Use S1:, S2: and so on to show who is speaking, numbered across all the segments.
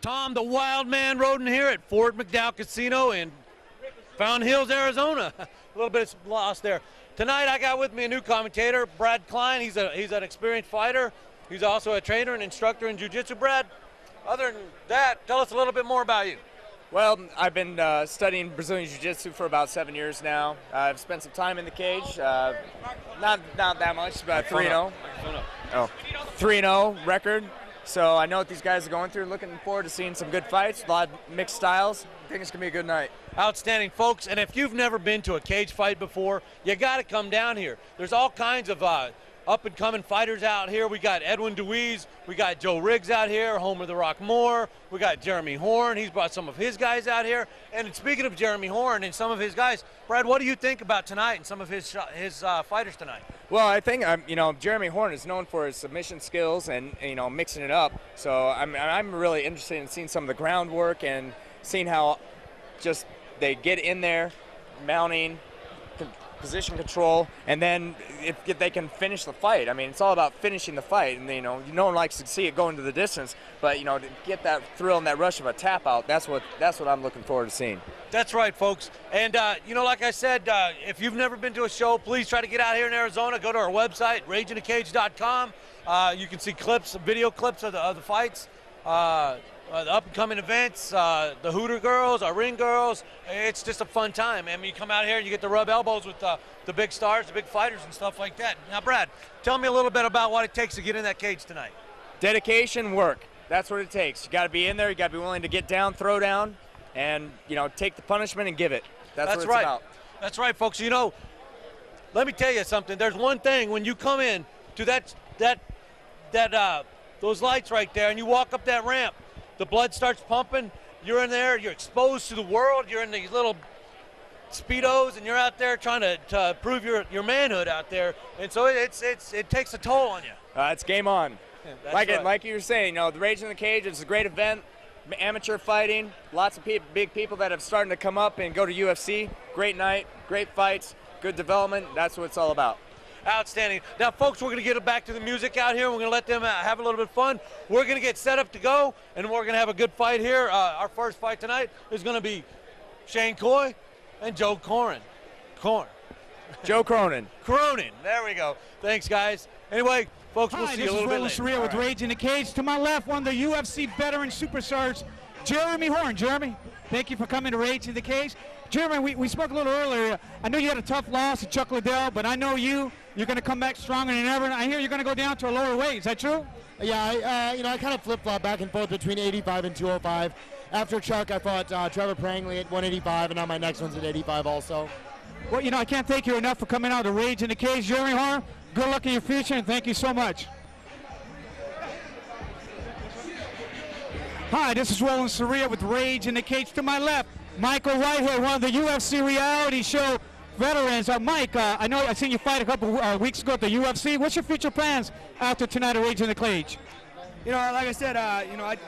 S1: Tom the Wild Man Roden here at Fort McDowell Casino in Fountain Hills, Arizona. A little bit lost there. Tonight I got with me a new commentator, Brad Klein. He's an experienced fighter. He's also a trainer and instructor in jiu-jitsu. Brad, other than that, tell us a little bit more about you.
S2: Well, I've been studying Brazilian Jiu-Jitsu for about 7 years now. I've spent some time in the cage, not that much, but 3-0. Oh, 3-0 record. So I know what these guys are going through. Looking forward to seeing some good fights, a lot of mixed styles. I think it's going to be a good night.
S1: Outstanding, folks. And if you've never been to a cage fight before, you got to come down here. There's all kinds of up-and-coming fighters out here. We got Edwin Deweese, we got Joe Riggs out here, Homer the Rock Moore, we got Jeremy Horn. He's brought some of his guys out here. And speaking of Jeremy Horn and some of his guys, Brad, what do you think about tonight and some of his fighters tonight?
S2: Well, I think Jeremy Horn is known for his submission skills and mixing it up. So I'm really interested in seeing some of the groundwork and seeing how just they get in there, mounting, position control, and then if they can finish the fight. I mean, it's all about finishing the fight, and no one likes to see it go into the distance, but to get that thrill and that rush of a tap out, that's what I'm looking forward to seeing.
S1: That's right, folks. And like I said, if you've never been to a show, please try to get out here in Arizona. Go to our website, rageinthecage.com. You can see clips, video clips of the fights. The up-and-coming events, the Hooter girls, our ring girls. It's just a fun time. I mean, you come out here and you get to rub elbows with the big stars, the big fighters and stuff like that. Now, Brad, tell me a little bit about what it takes to get in that cage tonight.
S2: Dedication, work. That's what it takes. You got to be in there. You got to be willing to get down, throw down, and take the punishment and give it. That's what it's
S1: right.
S2: about.
S1: That's right, folks. Let me tell you something. There's one thing when you come in to those lights right there and you walk up that ramp. The blood starts pumping, you're in there, you're exposed to the world, you're in these little Speedos, and you're out there trying to prove your manhood out there, and so it takes a toll on you.
S2: It's game on.
S1: Yeah,
S2: like you were saying, the Rage in the Cage is a great event, amateur fighting, lots of big people that have started to come up and go to UFC. Great night, great fights, good development, that's what it's all about.
S1: Outstanding. Now, folks, we're going to get back to the music out here. We're going to let them have a little bit of fun. We're going to get set up to go, and we're going to have a good fight here. Our first fight tonight is going to be Shane Coy and Joe Cronin.
S2: Joe Cronin.
S1: Cronin. There we go. Thanks, guys. Anyway, folks, we'll see you a little bit later.
S3: Hi, this is Roland Surreal with Rage in the Cage. To my left, one of the UFC veteran superstars, Jeremy Horn. Jeremy, thank you for coming to Rage in the Cage. Jeremy, we spoke a little earlier. I know you had a tough loss to Chuck Liddell, but I know you're going to come back stronger than ever. I hear you're going to go down to a lower weight. Is that true?
S4: Yeah, I kind of flip-flop back and forth between 85 and 205. After Chuck, I fought Trevor Prangley at 185, and now my next one's at 85 also.
S3: Well, I can't thank you enough for coming out to Rage in the Cage. Jeremy Horn, good luck in your future, and thank you so much. Hi, this is Roland Surreal with Rage in the Cage. To my left, Michael Whitehead, one of the UFC reality show veterans. Mike, I seen you fight a couple weeks ago at the UFC. What's your future plans after tonight at Rage in the Cage?
S5: Like I said, I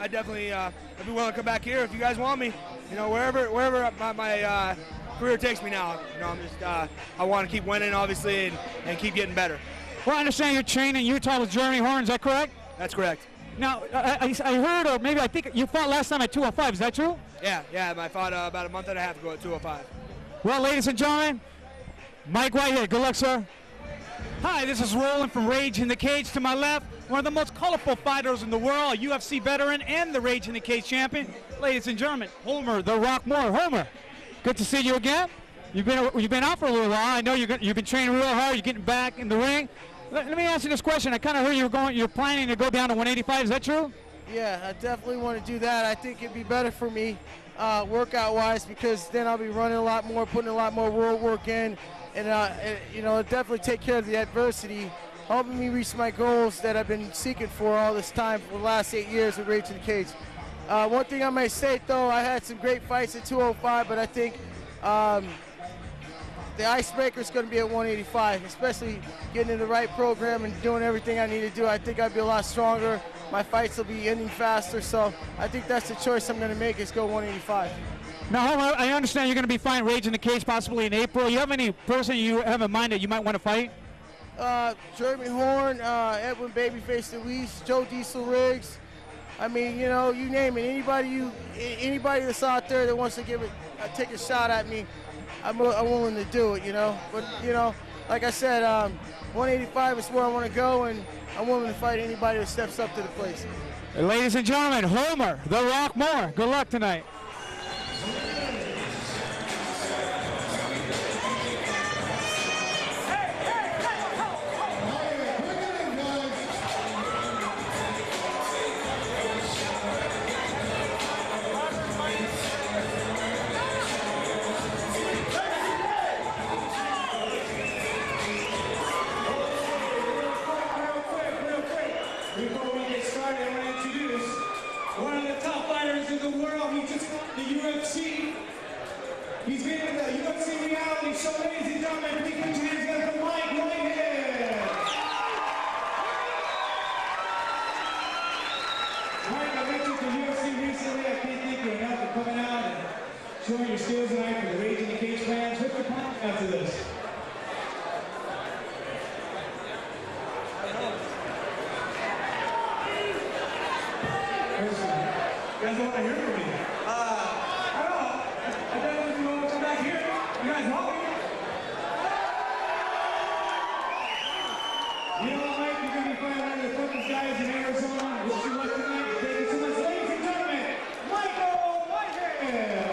S5: definitely I'd be willing to come back here if you guys want me. Wherever my career takes me now. I'm just I want to keep winning, obviously, and keep getting better.
S3: Well, I understand you're training in Utah with Jeremy Horn. Is that correct?
S5: That's correct.
S3: Now, I heard, or maybe I think you fought last time at 205. Is that true?
S5: Yeah. I fought about a month and a half ago at 205.
S3: Well, ladies and gentlemen, Mike Whitehead. Good luck, sir. Hi, this is Roland from Rage in the Cage. To my left, one of the most colorful fighters in the world, a UFC veteran and the Rage in the Cage champion. Ladies and gentlemen, Homer the Rock Moore. Homer, good to see you again. You've been out for a little while. I know you've been training real hard. You're getting back in the ring. Let me ask you this question. I kind of heard you're planning to go down to 185. Is that true?
S6: Yeah, I definitely want to do that. I think it'd be better for me workout-wise, because then I'll be running a lot more, putting a lot more road work in, and it'll definitely take care of the adversity, helping me reach my goals that I've been seeking for all this time for the last 8 years with Rage in the Cage. One thing I might say, though, I had some great fights at 205, but I think the icebreaker is going to be at 185, especially getting in the right program and doing everything I need to do. I think I'd be a lot stronger. My fights will be ending faster, so I think that's the choice I'm going to make, is go 185.
S3: Now, Homer, I understand you're going to be fighting Rage in the Cage possibly in April. You have any person you have in mind that you might want to fight?
S6: Jeremy Horn, Edwin Babyface Deweese, Joe Diesel Riggs, I mean, you know, you name it. Anybody that's out there that wants to take a shot at me, I'm willing to do it, you know. But, you know, like I said, 185 is where I want to go, and I'm willing to fight anybody that steps up to the place.
S3: Ladies and gentlemen, Homer, The Rock Moore. Good luck tonight.
S7: Before we get started, I want to introduce one of the top fighters in the world. He just got the UFC. He's been in the UFC reality show. Ladies and gentlemen, please put your hands together for Mike Whitehead. Mike, I went to the UFC recently. I can't thank you enough for coming out and showing your skills tonight for the Rage in the Cage fans. What's your plan after this? You guys don't want to hear from me. I don't know. I definitely want to come back here. You guys want me? You know what, Mike? You're going to be fighting one of the toughest guys in Arizona. Wish you luck tonight. Thank you so much. Ladies and gentlemen, Michael Whitehead.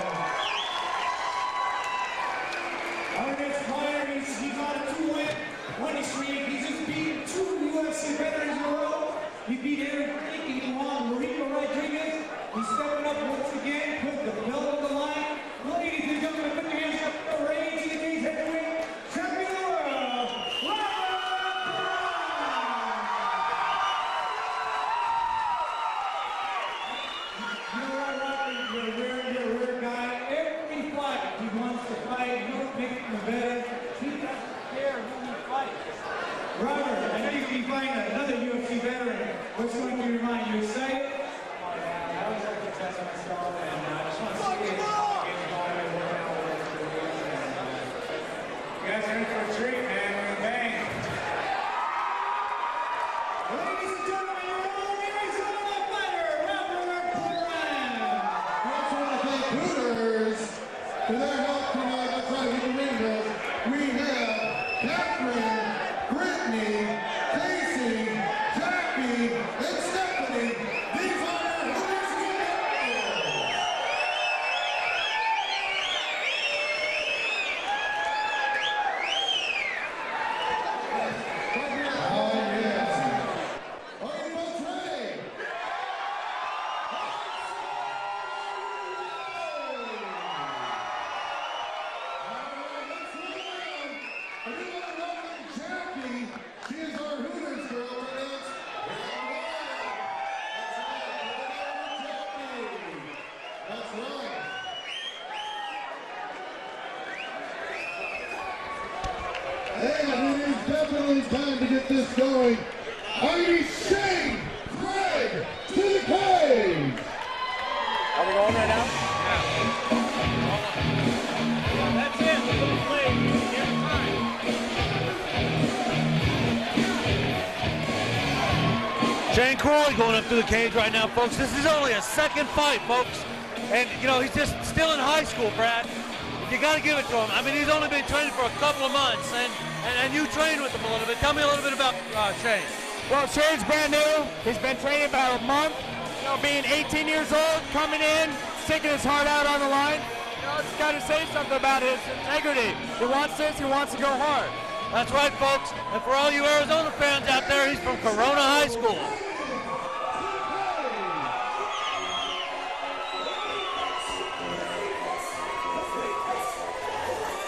S7: Our next fighter, he's on a 2-win streak. He's just beaten 2 UFC veterans in a row. He beat Aaron Frank, he won Marino Rodriguez. He's stepping up once again, put the belt on the line. Ladies and gentlemen, put your hands up for the Rage in the Cage heavyweight champion of the world, Robert! You know what, Robert? You're a rare guy. Every fight he wants to fight, no pick from the veteran. He doesn't care who he fights. Robert, I know you're going to be fighting another UFC veteran. What's going through your mind? You excited? Oh, yeah. I always like to test myself, and I just want to see it. Get going and work out what it's doing. You guys are in for a treat, man. We're gonna bang. Ladies and gentlemen, your own Arizona fighter, Robert Moran.
S8: I just want to thank Hooters for their help tonight outside of the ring bell. We have Catherine, Brittany, Casey, Jackie, and Stephanie. These are our Hooters United. Oh, yes. Are you both ready? Jackie, she is our Hooters girl right now. That's right. And it is definitely time to get this going. Lady Shane Craig to the cage.
S2: Are we going right now?
S1: That's it. We're going to play every time. Shane Croy going up to the cage right now, folks. This is only a second fight, folks. And, you know, he's just still in high school, Brad. You got to give it to him. I mean, he's only been training for a couple of months, and you trained with him a little bit. Tell me a little bit about Shane.
S3: Well, Shane's brand new. He's been training about a month. You know, being 18 years old, coming in, sticking his heart out on the line. You know, it's got to say something about his integrity. He wants this. He wants to go hard.
S1: That's right, folks. And for all you Arizona fans out there, he's from Corona High School.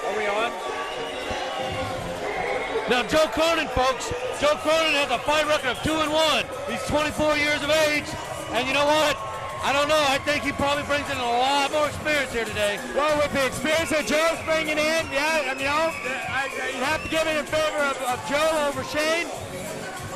S2: Are we on?
S1: Now, Joe Cronin, folks. Joe Cronin has a fight record of 2-1. He's 24 years of age. And you know what? I don't know. I think he probably brings in a lot more experience here today.
S3: Well, with the experience that Joe's bringing in, yeah, I mean, you know, you have to give it in favor of Joe over Shane.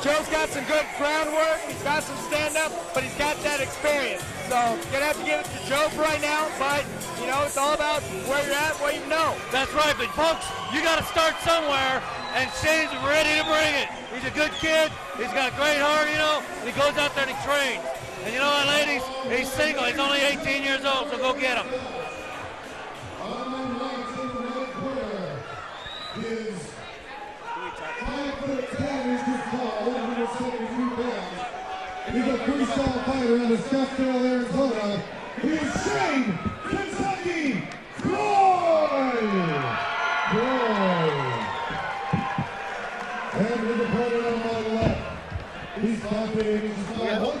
S3: Joe's got some good groundwork. He's got some stand-up, but he's got that experience. So, gonna have to give it to Joe for right now. But you know, it's all about where you're at, what you know.
S1: That's right, but folks, you got to start somewhere, and Shane's ready to bring it. He's a good kid. He's got a great heart, you know, and he goes out there and he trains. And you know what, ladies? He's single. He's only 18 years old, so go get him.
S8: He's a freestyle fighter out of Scottsdale, Arizona. He's Shane Kentucky Floyd! And his opponent on my left, he's 5'8", he's 5'1",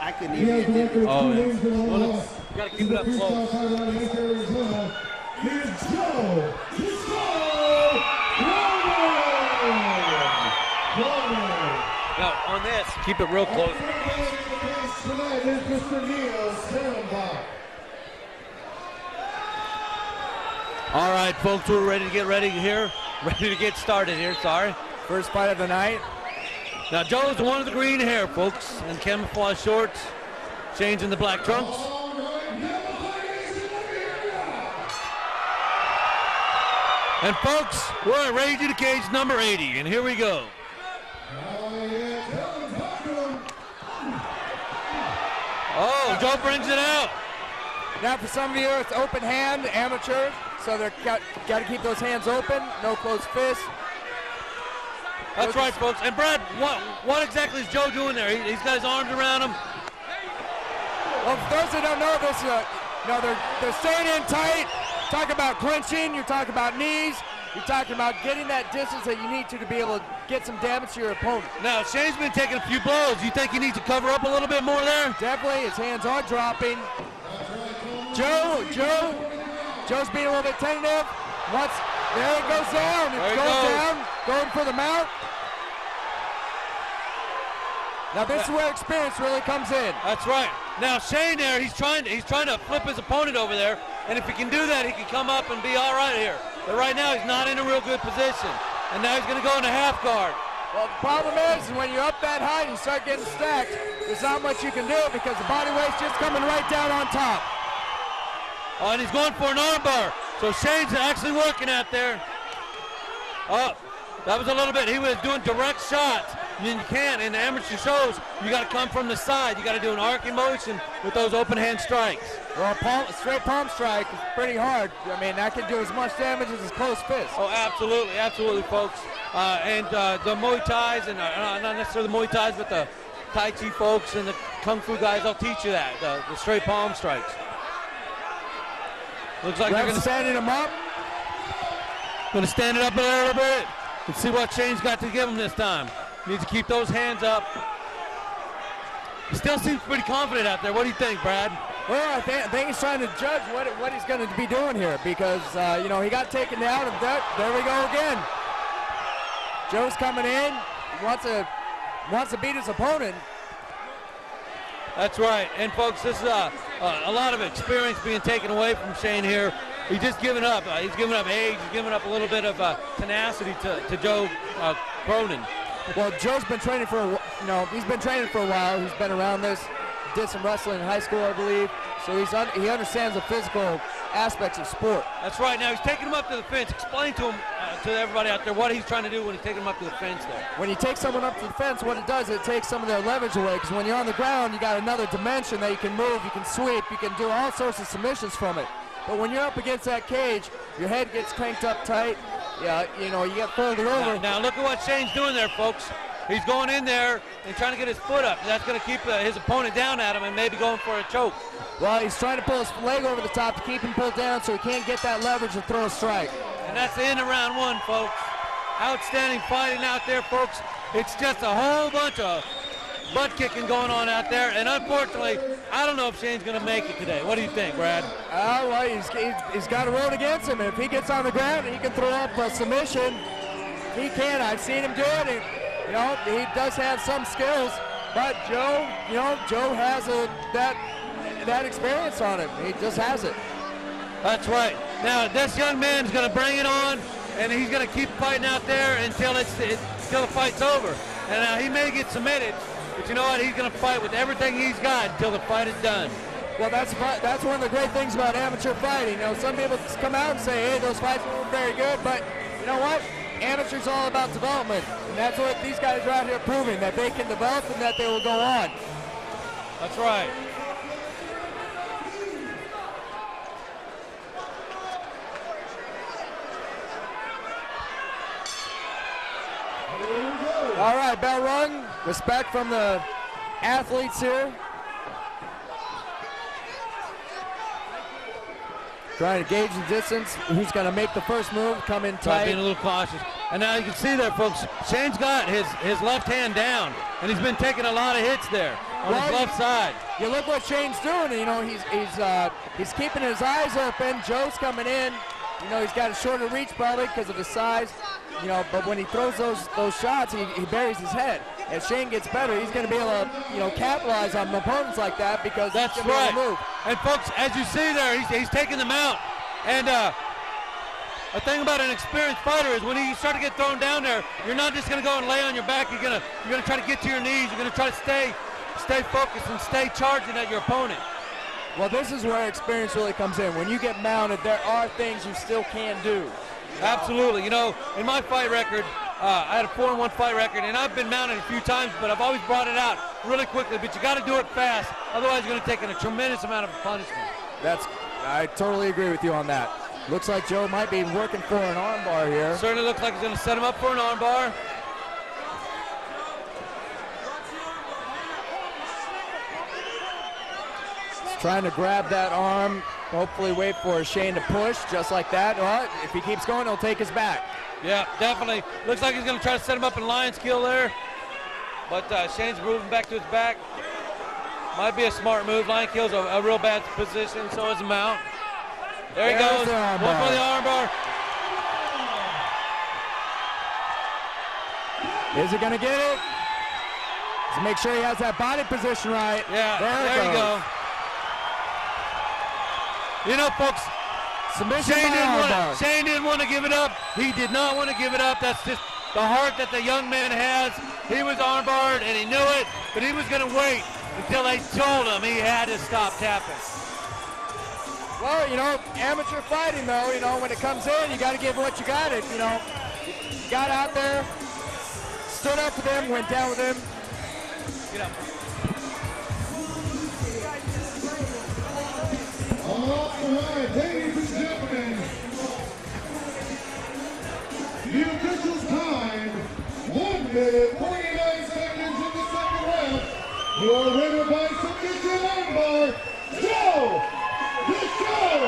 S9: I couldn't
S8: he has the record of 2 wins and 1 loss.
S1: You gotta keep
S8: He's
S1: it
S8: a
S1: up
S8: freestyle
S1: close.
S8: fighter out of East Arizona. He's Joe Rogan!
S1: Now, on this, keep it real close.
S8: Tonight is Mr. Neil Sternbach.
S1: All right, folks, we're ready to get ready here. Ready to get started here, sorry.
S2: First fight of the night.
S1: Now, Joe's the one with the green hair, folks, and camouflage shorts. Shane's in the black trunks. And, folks, we're at Rage in the Cage number 80, and here we go. Oh, Joe brings it out.
S2: Now for some of you, it's open hand, amateur, so they're got to keep those hands open, no closed fists.
S1: That's right, folks. And Brad, what exactly is Joe doing there? He's got his arms around him.
S2: Well, for those that don't know this, they're staying in tight. Talk about clinching, you're talking about knees, you're talking about getting that distance that you need to be able to get some damage to your opponent.
S1: Now, Shane's been taking a few blows. You think he needs to cover up a little bit more there?
S2: Definitely, his hands are dropping. Joe's being a little bit tentative. There it goes down. It's going down, going for the mount. Now this is where experience really comes in.
S1: That's right. Now Shane there, he's trying to flip his opponent over there, and if he can do that, he can come up and be all right here. But right now, he's not in a real good position, and now he's going to go into half guard.
S2: Well, the problem is when you're up that high and you start getting stacked, there's not much you can do because the body weight's just coming right down on top.
S1: Oh, and he's going for an arm bar. So Shane's actually working out there. Oh, that was a little bit. He was doing direct shots. And you can, in the amateur shows, you got to come from the side. You got to do an arcing motion with those open hand strikes.
S2: Well, straight palm strike is pretty hard. I mean, that can do as much damage as his closed fist.
S1: Oh, absolutely, absolutely, folks. The Muay Thais, and not necessarily the Muay Thais, but the Tai Chi folks and the Kung Fu guys, they'll teach you that, the straight palm strikes. Looks like they're going to
S2: standing him up.
S1: Going to stand it up a little bit and see what Shane's got to give him this time. Needs to keep those hands up. He still seems pretty confident out there. What do you think, Brad?
S2: Well, I think he's trying to judge what he's going to be doing here because, he got taken down. And there we go again. Joe's coming in. He wants to beat his opponent.
S1: That's right. And, folks, this is a lot of experience being taken away from Shane here. He's just giving up. He's giving up age. He's giving up a little bit of tenacity to Joe Cronin.
S2: Well, Joe's been training he's been training for a while. He's been around this, did some wrestling in high school, I believe. So he understands the physical aspects of sport.
S1: That's right. Now he's taking him up to the fence. Explain to him, to everybody out there, what he's trying to do when he's taking him up to the fence there.
S2: When you take someone up to the fence, what it does, it takes some of their leverage away. Because when you're on the ground, you got another dimension that you can move, you can sweep, you can do all sorts of submissions from it. But when you're up against that cage, your head gets cranked up tight. Yeah, you get folded over.
S1: Now look at what Shane's doing there, folks. He's going in there and trying to get his foot up. That's going to keep his opponent down at him and maybe going for a choke.
S2: Well, he's trying to pull his leg over the top to keep him pulled down so he can't get that leverage to throw a strike.
S1: And that's the end of round one, folks. Outstanding fighting out there, folks. It's just a whole bunch of butt kicking going on out there. And unfortunately, I don't know if Shane's going to make it today. What do you think, Brad?
S2: Well, he's got a road against him. If he gets on the ground and he can throw up a submission, he can. I've seen him do it. And, he does have some skills, but Joe has that experience on him. He just has it.
S1: That's right. Now this young man's going to bring it on, and he's going to keep fighting out there until the fight's over. And now he may get submitted, but you know what? He's going to fight with everything he's got until the fight is done.
S2: Well, that's one of the great things about amateur fighting. Some people come out and say, hey, those fights weren't very good, but you know what? amateur's all about development, and that's what these guys are out here proving, that they can develop and that they will go on.
S1: That's right.
S2: All right, bell rung. Respect from the athletes here. Trying to gauge the distance. Who's going to make the first move? Come in tight.
S1: Being a little cautious. And now you can see there, folks, Shane's got his left hand down, and he's been taking a lot of hits there on his left side.
S2: You look what Shane's doing. You know, he's keeping his eyes open. Joe's coming in. You know, he's got a shorter reach probably because of his size. You know, but when he throws those shots, he buries his head. As Shane gets better, he's going to be able to, you know, capitalize on opponents like that because
S1: that's
S2: he's going to be able to move.
S1: And folks, as you see there, he's taking them out. And a thing about an experienced fighter is when you start to get thrown down there, you're not just going to go and lay on your back. You're gonna try to get to your knees. You're going to try to stay focused and stay charging at your opponent.
S2: Well, this is where experience really comes in. When you get mounted, there are things you still can do.
S1: Absolutely. You know, in my fight record, I had a 4-1 fight record, and I've been mounted a few times, but I've always brought it out really quickly. But you got to do it fast, otherwise you're going to take in a tremendous amount of punishment.
S2: I totally agree with you on that. Looks like Joe might be working for an armbar here.
S1: Certainly looks like he's going to set him up for an armbar.
S2: He's trying to grab that arm. Hopefully wait for Shane to push just like that. Well, if he keeps going, he'll take his back.
S1: Yeah, definitely. Looks like he's going to try to set him up in lion's kill there. But Shane's moving back to his back. Might be a smart move. Lion kill's a real bad position, so is a mount. There he goes. One for the armbar.
S2: Is he going to get it? Let's make sure he has that body position right.
S1: Yeah, there you go. You know, folks, Shane didn't want to give it up. He did not want to give it up. That's just the heart that the young man has. He was armbarred, and he knew it, but he was going to wait until they told him he had to stop tapping.
S2: Well, you know, amateur fighting, though, you know, when it comes in, you got to give what you got. You know, you got out there, stood up with him, went down with him.
S1: Get up.
S8: All right, ladies and gentlemen, the official's time, 1 minute, 49 seconds in the second round. Your winner by submission armbar, Joe, the show,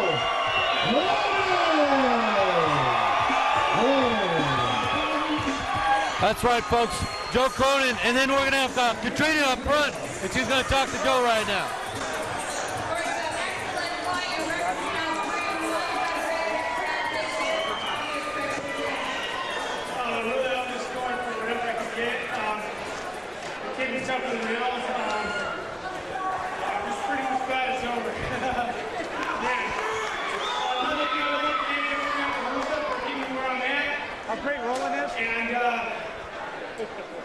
S1: That's right, folks. Joe Cronin, and then we're going to have Katrina up front, and she's going to talk to Joe right now.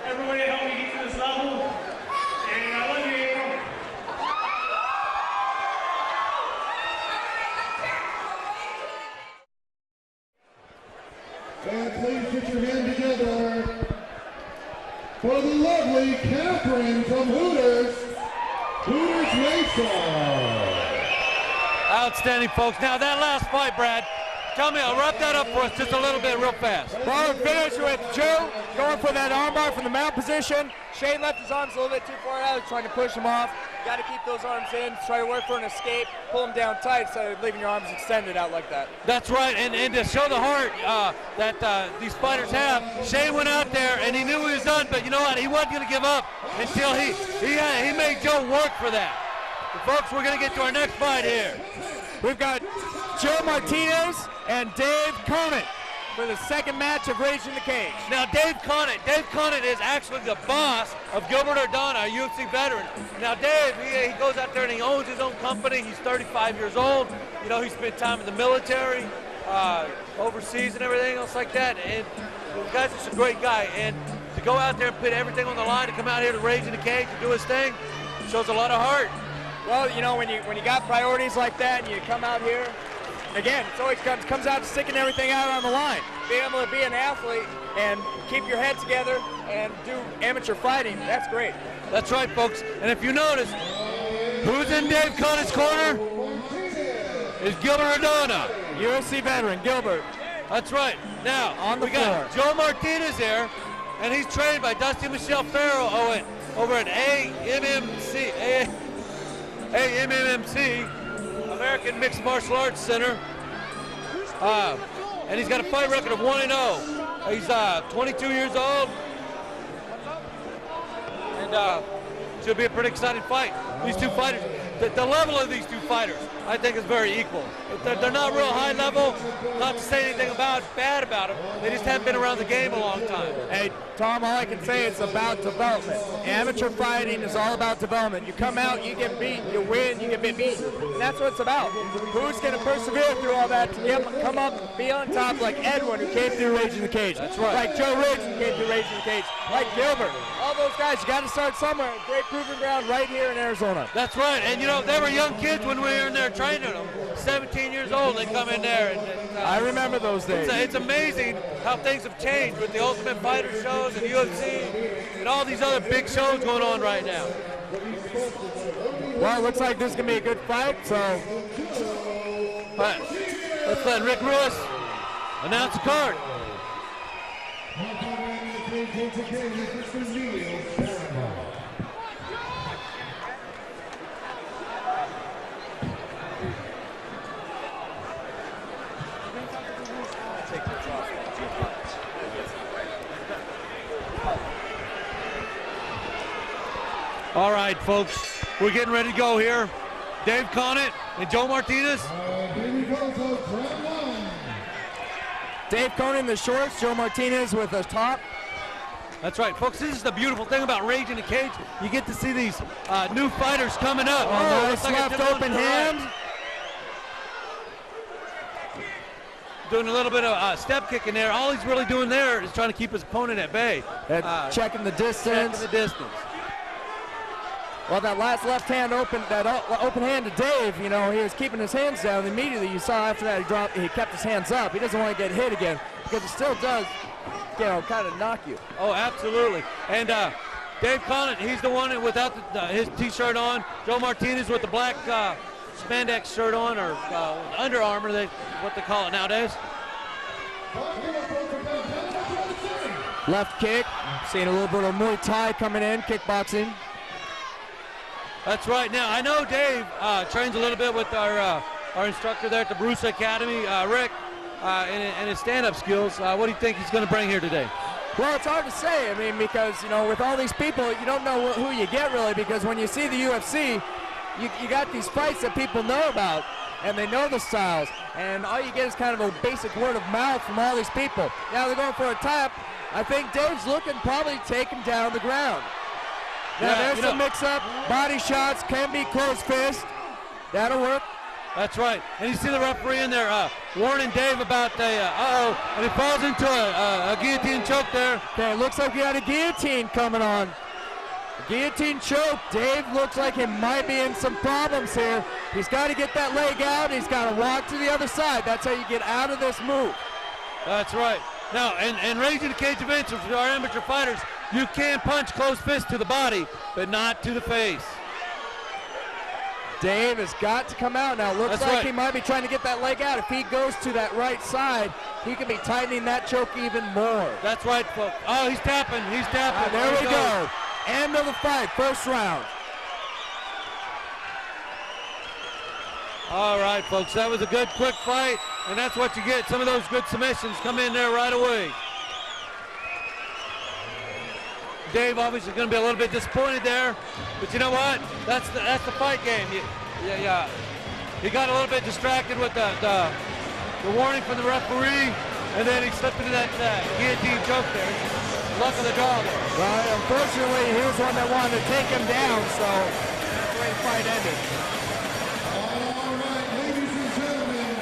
S7: Everybody help me get to this level, and I love you, April.
S8: And please get your hand together for the lovely Catherine from Hooters Racer.
S1: Outstanding, folks. Now, that last fight, Brad, tell me, wrap that up for us just a little bit real fast.
S2: Well, we're finished with Joe going for that armbar from the mount position. Shane left his arms a little bit too far out, trying to push him off. Got to keep those arms in, try to work for an escape, pull them down tight instead of leaving your arms extended out like that.
S1: That's right, and to show the heart that these fighters have, Shane went out there and he knew he was done, but you know what? He wasn't going to give up until he made Joe work for that. So folks, we're going to get to our next fight here.
S2: We've got Joe Martinez and Dave Conant for the second match of Rage in the Cage.
S1: Now, Dave Conant is actually the boss of Gilbert Ordona, a UFC veteran. Now, Dave, he goes out there and he owns his own company. He's 35 years old. You know, he spent time in the military, overseas and everything else like that. And the guy's just a great guy. And to go out there and put everything on the line, to come out here to Rage in the Cage and do his thing, shows a lot of heart.
S2: Well, you know, when you got priorities like that and you come out here, again, it always comes out to sticking everything out on the line. being able to be an athlete and keep your head together and do amateur fighting, that's great.
S1: That's right, folks. And if you notice, who's in Dave Conant's corner? Is Gilbert Ordona.
S2: UFC veteran, Gilbert.
S1: That's right. Now,
S2: on the
S1: we got Joe Martinez here, and he's trained by Dusty Michelle Farrell over at AMMC, American Mixed Martial Arts Center. And he's got a fight record of 1-0. He's 22 years old. And should be a pretty exciting fight. These two fighters, the level of these two fighters, I think is very equal. They're not real high level, not to say anything bad about them. They just haven't been around the game a long time.
S2: Hey, Tom, all I can say is about development. Amateur fighting is all about development. You come out, you get beat, you win, you get beat. And that's what it's about. Who's going to persevere through all that to come up, be on top like Edwin, who came through Rage in the Cage.
S1: That's right.
S2: Like Joe Riggs, who came through Rage in the Cage. Like Gilbert. All those guys, you got to start somewhere. Great proving ground right here in Arizona.
S1: That's right. And, you know, they were young kids when we were in there training them. 17 years old, they come in there. And
S2: I remember those days.
S1: It's amazing how things have changed with the Ultimate Fighter shows and UFC and all these other big shows going on right now.
S2: Well, it looks like this is going to be a good fight, so.
S1: All right, let's let Rick Ruiz announce the card. All right, folks, we're getting ready to go here. Dave Conant and Joe Martinez.
S2: Dave Conant in the shorts, Joe Martinez with a top.
S1: That's right, folks. This is the beautiful thing about Rage in the Cage. You get to see these new fighters coming up.
S2: Nice left open hand.
S1: Doing a little bit of step kicking there. All he's really doing there is trying to keep his opponent at bay.
S2: Checking the distance.
S1: Checking the distance.
S2: Well, that last left hand open hand to Dave, you know, he was keeping his hands down. Immediately you saw after that he kept his hands up. He doesn't want to get hit again because it still does, you know, kind of knock you.
S1: Oh, absolutely. And Dave Conant, he's the one without his T-shirt on. Joe Martinez with the black spandex shirt on, or Under Armour, what they call it nowadays.
S2: Left kick. Seeing a little bit of Muay Thai coming in, kickboxing.
S1: That's right. Now, I know Dave trains a little bit with our instructor there at the Bruce Academy, Rick, and his stand-up skills. What do you think he's going to bring here today?
S2: Well, it's hard to say. I mean, because, you know, with all these people, you don't know who you get really, because when you see the UFC, you got these fights that people know about, and they know the styles, and all you get is kind of a basic word of mouth from all these people. Now they're going for a tap. I think Dave's looking probably take him down the ground. Now there's the mix-up, body shots, can be closed fist. That'll work.
S1: That's right. And you see the referee in there warning Dave about the, and he falls into a guillotine choke there.
S2: Okay, looks like we got a guillotine coming on. A guillotine choke. Dave looks like he might be in some problems here. He's got to get that leg out. He's got to walk to the other side. That's how you get out of this move.
S1: That's right. Now, and Rage in the Cage events for our amateur fighters, you can punch closed fist to the body, but not to the face.
S2: Dave has got to come out now. Looks like he might be trying to get that leg out. If he goes to that right side, he could be tightening that choke even more.
S1: That's right, folks. Oh, he's tapping. He's tapping.
S2: There we go. End of the fight, first round.
S1: All right, folks. That was a good, quick fight, and that's what you get. Some of those good submissions come in there right away. Dave obviously going to be a little bit disappointed there, but you know what? That's the fight game. He got a little bit distracted with the warning from the referee, and then he slipped into that guillotine choke there. Luck of the draw there.
S2: Well, unfortunately, he was one that wanted to take him down, so that's the way the fight ended.
S8: All right, ladies and gentlemen.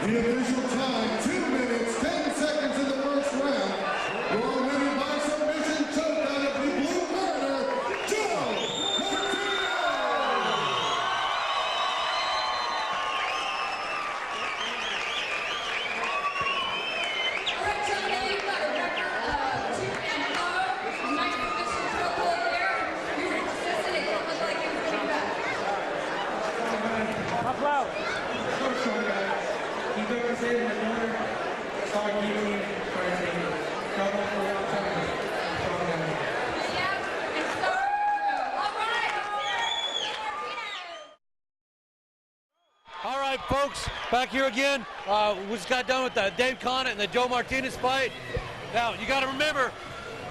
S8: The official time, 2 minutes, 10 seconds in the first round. Your winner by submission, choke out of the blue corner, Joe Martinez.
S7: saving my daughter. Sorry, guillotine. Sorry, trouble for a long time.
S1: All right, folks, back here again. We just got done with the Dave Conant and the Joe Martinez fight. Now, you got to remember,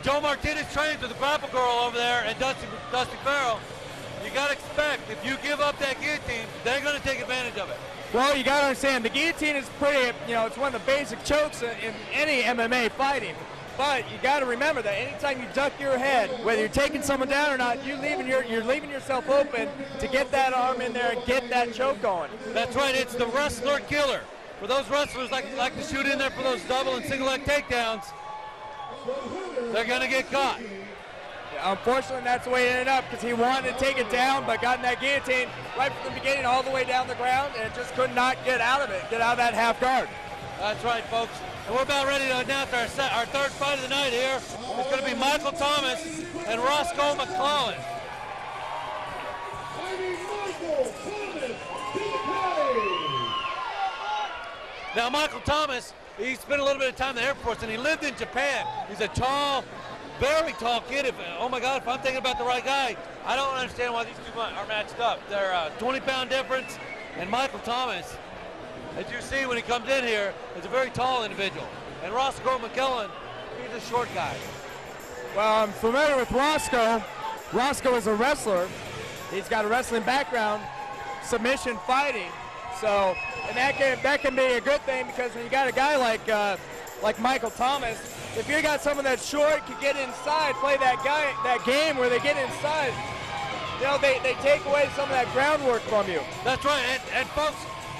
S1: Joe Martinez trains with the grapple girl over there and Dusty Farrell. You got to expect, if you give up that guillotine, they're going to take advantage of it.
S2: Well, you got to understand, the guillotine is pretty, it's one of the basic chokes in any MMA fighting. But you got to remember that anytime you duck your head, whether you're taking someone down or not, you're leaving yourself open to get that arm in there and get that choke going.
S1: That's right. It's the wrestler killer. For those wrestlers like to shoot in there for those double and single leg takedowns, they're going to get caught.
S2: Yeah, unfortunately, that's the way it ended up because he wanted to take it down, but got in that guillotine right from the beginning all the way down the ground and just could not get out of it, get out of that half guard.
S1: That's right, folks. And we're about ready to announce our third fight of the night here. It's going to be Michael Thomas and Roscoe McClellan. Now, Michael Thomas, he spent a little bit of time in the Air Force, and he lived in Japan. He's a tall, very tall kid. Oh, my God, if I'm thinking about the right guy, I don't understand why these two are matched up. They're a 20-pound difference, and Michael Thomas, as you see when he comes in here, is a very tall individual. And Roscoe McClellan, he's a short guy.
S2: Well, I'm familiar with Roscoe. Roscoe is a wrestler. He's got a wrestling background, submission fighting. So, and that can be a good thing because when you got a guy like Michael Thomas, if you got someone that's short, can get inside, play that game where they get inside, they take away some of that groundwork from you.
S1: That's right, and folks,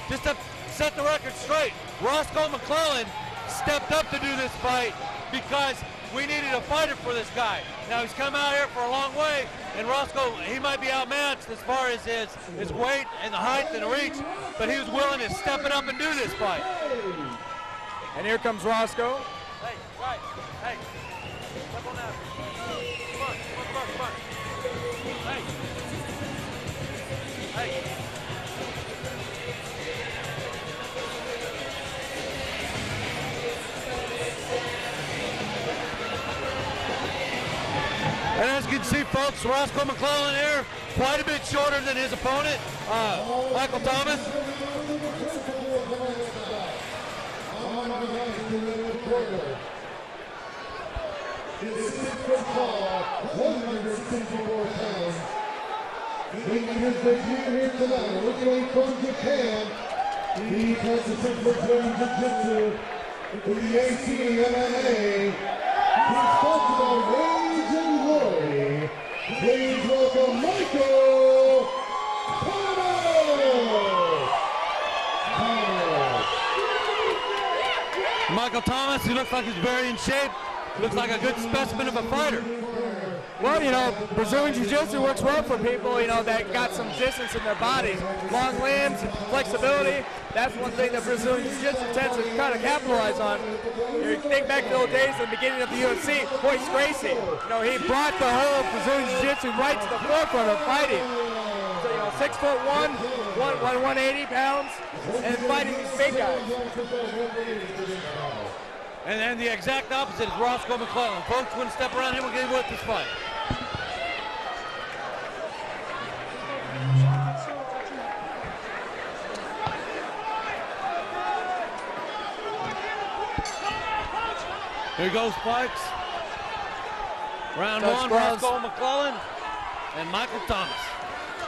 S1: just to set the record straight, Roscoe McClellan stepped up to do this fight because we needed a fighter for this guy. Now he's come out here for a long way, and Roscoe, he might be outmatched as far as his weight and the height and the reach, but he was willing to step it up and do this fight.
S2: And here comes Roscoe.
S1: Hey, right, hey, step on that. Come on. Hey. And as you can see, folks, Roscoe McClellan here, quite a bit shorter than his opponent, Michael Thomas.
S8: His 6-foot tall, 164 pounds. Making his debut here tonight, originally from Japan. He concentrates on jiu-jitsu in the ATMMA. He's sponsored by Rage and Glory. Please welcome Michael Thomas.
S1: Michael Thomas, he looks like he's very in shape. Looks like a good specimen of a fighter.
S2: Well, Brazilian Jiu-Jitsu works well for people, that got some distance in their bodies. Long limbs, flexibility. That's one thing that Brazilian Jiu-Jitsu tends to kind of capitalize on. You think back to the old days, the beginning of the UFC, Royce Gracie. He brought the whole Brazilian Jiu-Jitsu right to the forefront of fighting. So, 6'1", 180 pounds, and fighting these big guys.
S1: And then the exact opposite is Roscoe McClellan. Folks, wouldn't step around him, we'll get with this fight. Here goes Spikes. Round one, Roscoe McClellan and Michael Thomas.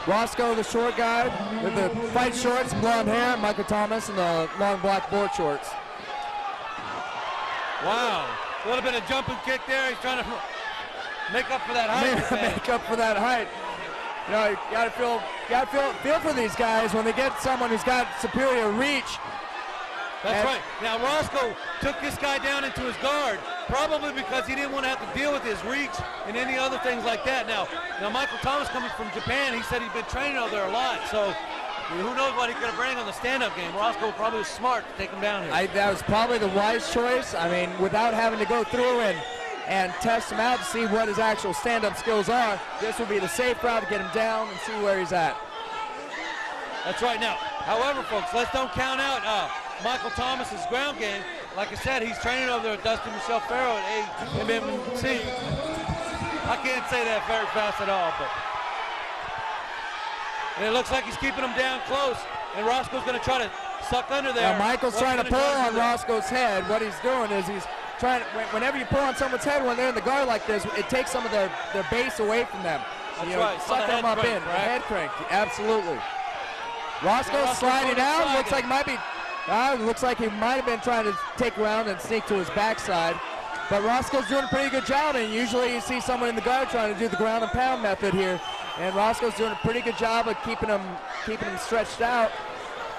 S2: Roscoe, the short guy with the white shorts and blonde hair. Michael Thomas in the long black board shorts.
S1: Wow, a little bit of jumping kick there. He's trying to make up for that height.
S2: Make up for that height. You gotta feel for these guys when they get someone who's got superior reach.
S1: That's right. Now Roscoe took this guy down into his guard, probably because he didn't want to have to deal with his reach and any other things like that. Now Michael Thomas coming from Japan, he said he'd been training over there a lot, so who knows what he could bring on the stand-up game. Roscoe probably was smart to take him down here.
S2: That was probably the wise choice. I mean, without having to go through and test him out to see what his actual stand-up skills are, this would be the safe route to get him down and see where he's at.
S1: That's right. Now, however, folks, let's don't count out Michael Thomas's ground game. Like I said, he's training over there with Dusty Michelle Farrow at AMMC. I can't say that very fast at all, but and it looks like he's keeping him down close, and Roscoe's going to try to suck under there.
S2: Now Michael's trying to pull on Roscoe's head. What he's doing is he's trying to, whenever you pull on someone's head when they're in the guard like this, it takes some of their base away from them.
S1: That's
S2: you know,
S1: right.
S2: Suck them up in.
S1: Right?
S2: Head crank, absolutely. Roscoe's sliding out. Looks like looks like he might have been trying to take around and sneak to his backside. But Roscoe's doing a pretty good job, and usually you see someone in the guard trying to do the ground and pound method here. And Roscoe's doing a pretty good job of keeping him stretched out,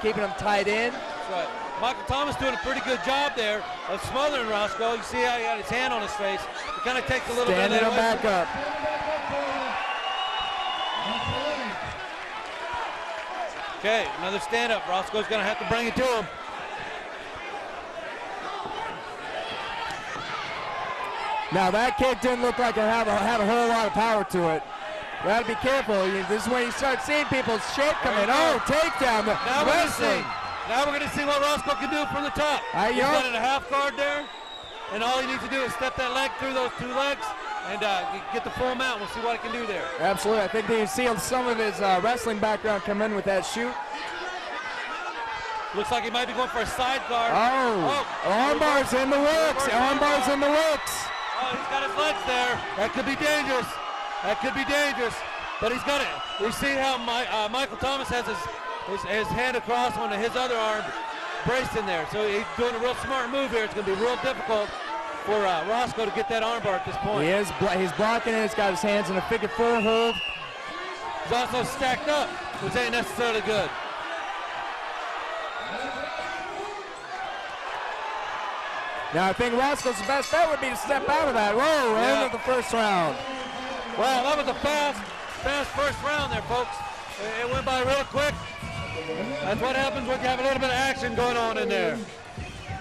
S2: keeping him tied in.
S1: That's right. Michael Thomas doing a pretty good job there of smothering Roscoe. You see how he got his hand on his face. It kind of takes a little bit of that
S2: Standing him
S1: away.
S2: back up.
S1: Okay, another stand up. Roscoe's going to have to bring it to him.
S2: Now that kick didn't look like it had a whole lot of power to it. You gotta be careful. This is when you start seeing people's shape come in. Oh, takedown.
S1: Now we're going to see what Roscoe can do from the top. He's got it in a half guard there, and all he needs to do is step that leg through those two legs and get the full mount. We'll see what he can do there.
S2: Absolutely. I think you see some of his wrestling background come in with that shoot.
S1: Looks like he might be going for a side guard.
S2: Armbar's in the works. Armbar's in the works.
S1: Oh, he's got his legs there. That could be dangerous. That could be dangerous. But he's got it. We see how Michael Thomas has his hand across one of his other arm braced in there. So he's doing a real smart move here. It's going to be real difficult for Roscoe to get that armbar at this point.
S2: He's blocking it. He's got his hands in a figure four hold.
S1: He's also stacked up, which ain't necessarily good.
S2: Now I think Roscoe's best bet would be to step out of that. Whoa, end of the first round.
S1: Well, that was a fast first round there, folks. It went by real quick. That's what happens when you have a little bit of action going on in there.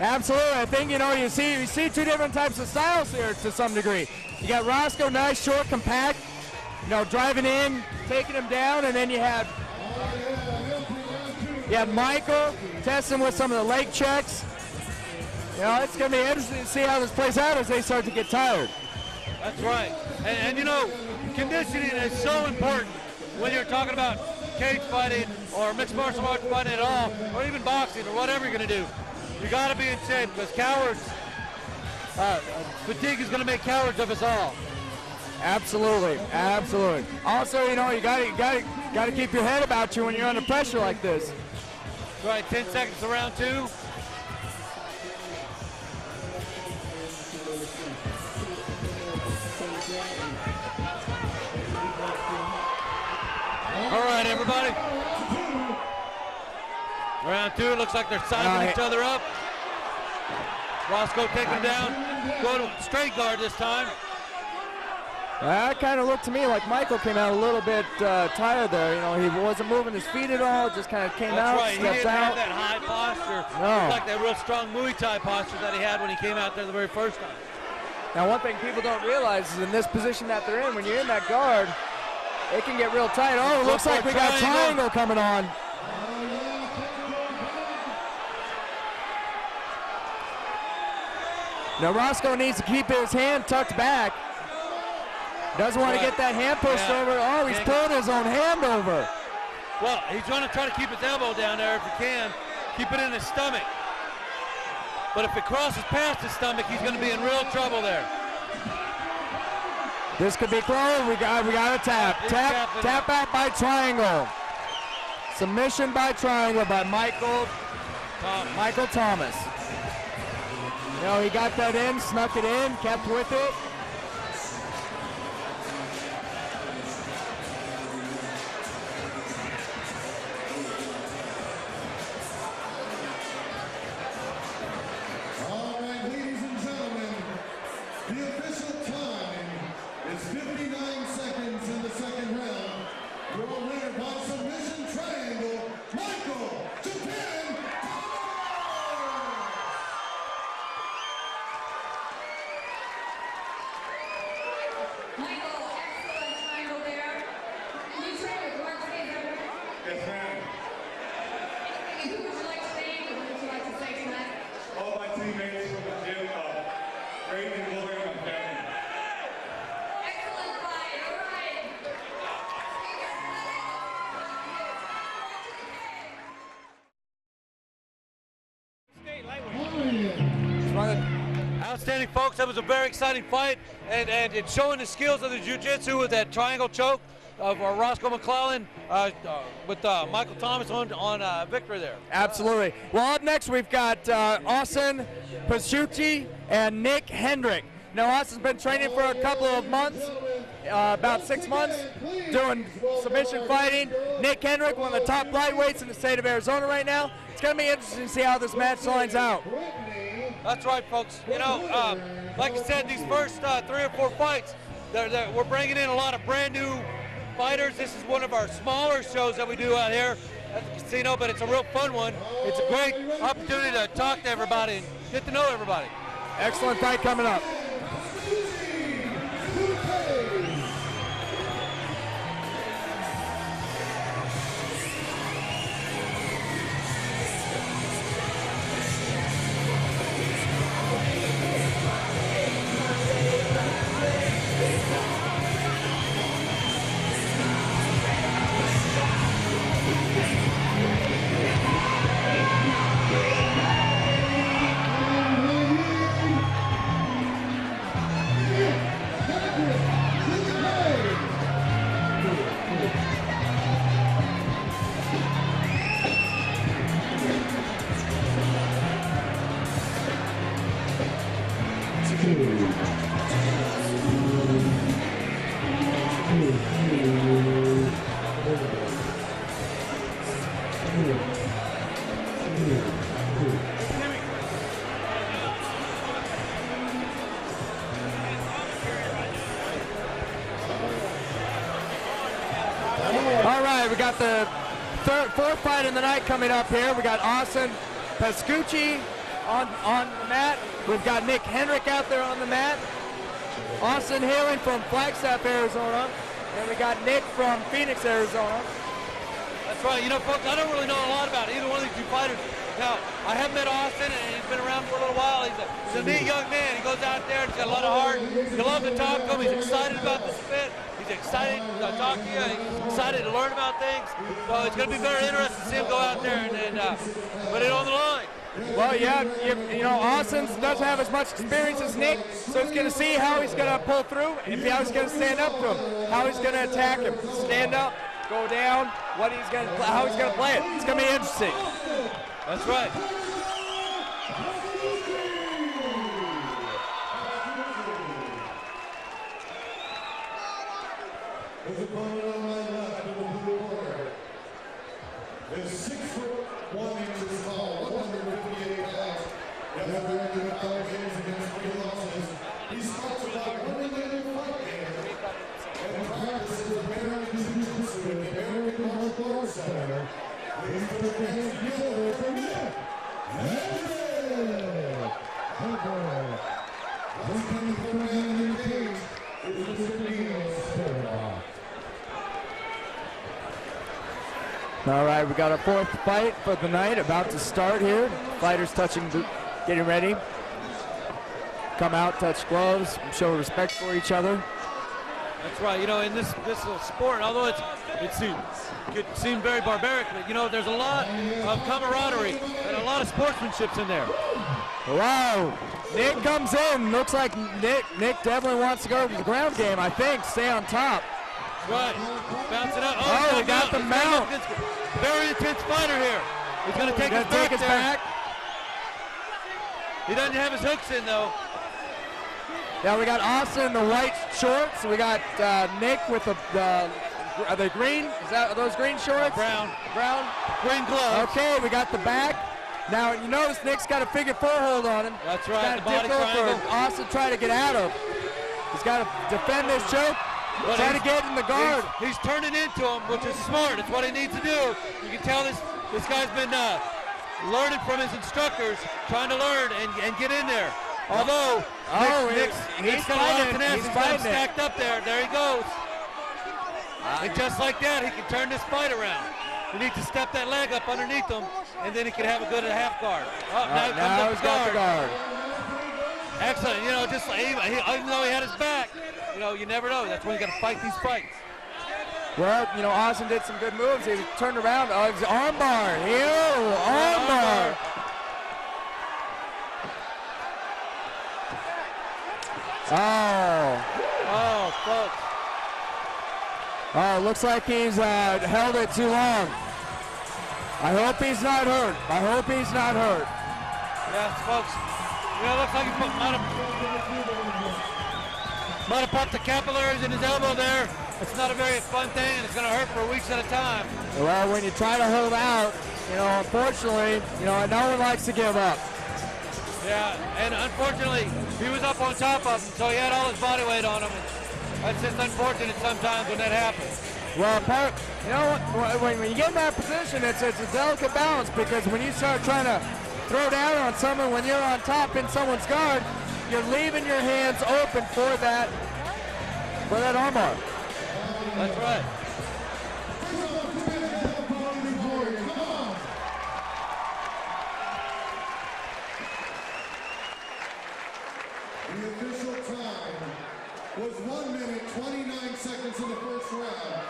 S2: Absolutely. I think, you see two different types of styles here to some degree. You got Roscoe, nice, short, compact, driving in, taking him down, and then you have Michael testing with some of the leg checks. It's going to be interesting to see how this plays out as they start to get tired.
S1: That's right. And conditioning is so important when you're talking about cage fighting or mixed martial arts fighting at all, or even boxing or whatever you're going to do. You got to be in shape because cowards, fatigue is going to make cowards of us all.
S2: Absolutely, absolutely. Also, you got to keep your head about you when you're under pressure like this.
S1: That's right. 10 seconds to round two. All right, everybody. Round two, it looks like they're sizing each other up. Roscoe taking him down. Go to straight guard this time.
S2: That kind of looked to me like Michael came out a little bit tired there. He wasn't moving his feet at all, just kind of came out,
S1: right.
S2: stepped
S1: He didn't
S2: out.
S1: have that high posture.
S2: No.
S1: It was like that real strong Muay Thai posture that he had when he came out there the very first time.
S2: Now, one thing people don't realize is in this position that they're in, when you're in that guard, it can get real tight. Oh, it looks like we got triangle coming on. Now Roscoe needs to keep his hand tucked back. Doesn't want to get that hand pushed over. Oh, he's pulling his own hand over.
S1: Well, he's going to try to keep his elbow down there if he can. Keep it in his stomach. But if it crosses past his stomach, he's going to be in real trouble there.
S2: This could be close. We got a tap. Tap out by triangle. Submission by triangle by Michael Thomas. He got that in, snuck it in, kept with it.
S8: All right, ladies and gentlemen, the official time is 59 seconds in the second round. Your winner by submission triangle, Michael Japan.
S1: Absolutely, folks. That was a very exciting fight, and it's showing the skills of the jiu-jitsu with that triangle choke of Roscoe McClellan with Michael Thomas on victory there.
S2: Absolutely. Well, up next we've got Austin Pasciucci and Nick Hendrick. Now, Austin's been training for a couple of months, about 6 months, doing submission fighting. Nick Hendrick, one of the top lightweights in the state of Arizona right now. It's going to be interesting to see how this match lines out.
S1: That's right, folks. You know, like I said, these first 3 or 4 fights, we're bringing in a lot of brand new fighters. This is one of our smaller shows that we do out here at the casino, but it's a real fun one. It's a great opportunity to talk to everybody and get to know everybody.
S2: Excellent fight coming up. All right, we got the fourth fight in the night coming up here. We got Austin Pasciucci on the mat. We've got Nick Hendrick out there on the mat. Austin hailing from Flagstaff, Arizona. And we got Nick from Phoenix, Arizona.
S1: That's right. You know, folks, I don't really know a lot about either one of these 2 fighters. Now, I have met Austin, and he's been around for a little while. He's a neat young man. He goes out there and he's got a lot of heart. You love to talk to him. He's excited about this fit. He's excited to talk to you. He's excited to learn about things. So it's going to be very interesting to see him go out there and put it on the line.
S2: Well, yeah, you know, Austin doesn't have as much experience as Nick, so he's going to see how he's going to pull through, and how he's going to stand up to him, how he's going to attack him, stand up, go down, how he's going to play it. It's going to be interesting.
S1: That's right.
S8: His opponent on my left in the blue corner is 6'1" tall, 158 pounds. After ending 5 games against 3 losses, he starts about 1 million fight games and practices American Jiu-Jitsu at the American Martial Arts Center. Please put your hands together for Nick Hendrick. Coming from the cage is Mr. Neil.
S2: All right, we got our 4th fight for the night about to start here. Fighters getting ready. Come out, touch gloves, show respect for each other.
S1: That's right. You know, in this sport, although it could seem very barbaric, but you know, there's a lot of camaraderie and a lot of sportsmanship in there.
S2: Wow, Nick comes in. Looks like Nick definitely wants to go to the ground game, I think, stay on top.
S1: Right, bounce it up.
S2: Oh, we got the mount.
S1: Very intense fighter here. He's going to take his back. He doesn't have his hooks in, though.
S2: Now we got Austin in the white shorts. We got Nick with the green. Are those green shorts?
S1: Brown.
S2: Green gloves. Okay, we got the back. Now you notice Nick's got a figure 4 hold on him.
S1: That's right.
S2: The body triangle for Austin try to get out of. He's got to defend this choke.
S1: Well,
S2: try to get in the guard.
S1: He's turning into him, which is smart. It's what he needs to do. You can tell this guy's been learning from his instructors, trying to learn and get in there. Although Nick's got a lot of tenacity. He's got him stacked up there. There he goes. And just like that, he can turn this fight around. You need to step that leg up underneath him, and then he can have a good half guard. Oh,
S2: now he's got the guard.
S1: Excellent. You know, just even though he had his back, you know, you never know. That's when you got to fight these fights.
S2: Well, you know, Austin did some good moves. He turned around. Oh, he's armbar. Armbar. Oh,
S1: folks.
S2: Oh, looks like he's held it too long. I hope he's not hurt. I hope he's not hurt.
S1: Yes, folks. You know, it looks like he might have popped the capillaries in his elbow there. It's not a very fun thing, and it's going to hurt for weeks at a time.
S2: Well, when you try to hold out, you know, unfortunately, you know, no one likes to give up.
S1: Yeah, and unfortunately, he was up on top of him, so he had all his body weight on him. That's just unfortunate sometimes when that happens.
S2: Well, you know, when you get in that position, it's a delicate balance, because when you start trying to throw down on someone when you're on top in someone's guard, you're leaving your hands open for that armbar.
S1: That's right.
S8: The official time was 1 minute 29 seconds in the first round.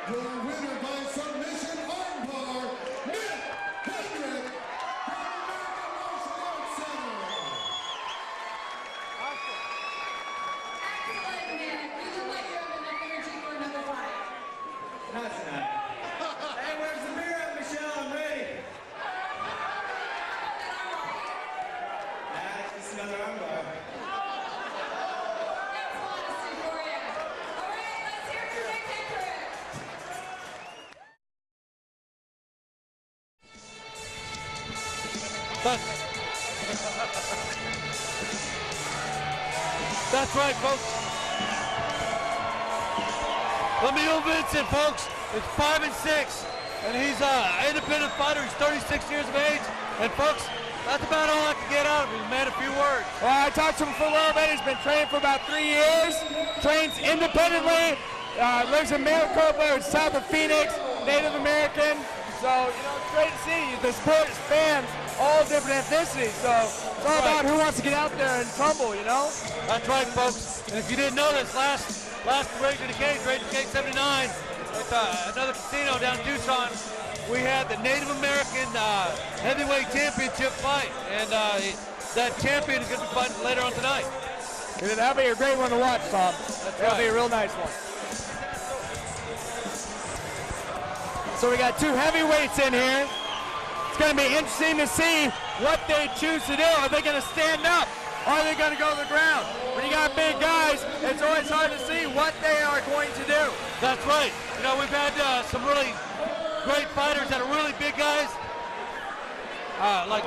S8: Your winner by submission armbar, Nick Hendrick from American Martial Arts Center.
S9: Excellent, Nick. You look like you have enough energy for another fight.
S7: Not tonight. Hey, where's the mirror, Michelle? I'm ready. Nah, it's just another armbar.
S9: That's modesty for you. All right, let's hear it for Nick Hendrick.
S1: That's right, folks. Lemieux Vincent, folks, is 5 and 6, and he's an independent fighter. He's 36 years of age, and folks, that's about all I can get out of him. He's made a few words.
S2: Well, I talked to him for a little bit. He's been training for about 3 years. Trains independently. Lives in Maricopa, south of Phoenix. Native American. So, you know, it's great to see. The sport spans all different ethnicities. So it's all about who wants to get out there and tumble, you know?
S1: That's right, folks. And if you didn't know this, last Rage in the Cage 79, at another casino down in Tucson, we had the Native American heavyweight championship fight, and that champion is going to be fighting later on tonight.
S2: That'll be a great one to watch, Tom. That'll be a real nice one. So we got 2 heavyweights in here. It's going to be interesting to see what they choose to do. Are they going to stand up? Or are they going to go to the ground? When you got big guys, it's always hard to see what they are going to do.
S1: That's right. You know, we've had some really great fighters that are really big guys. Like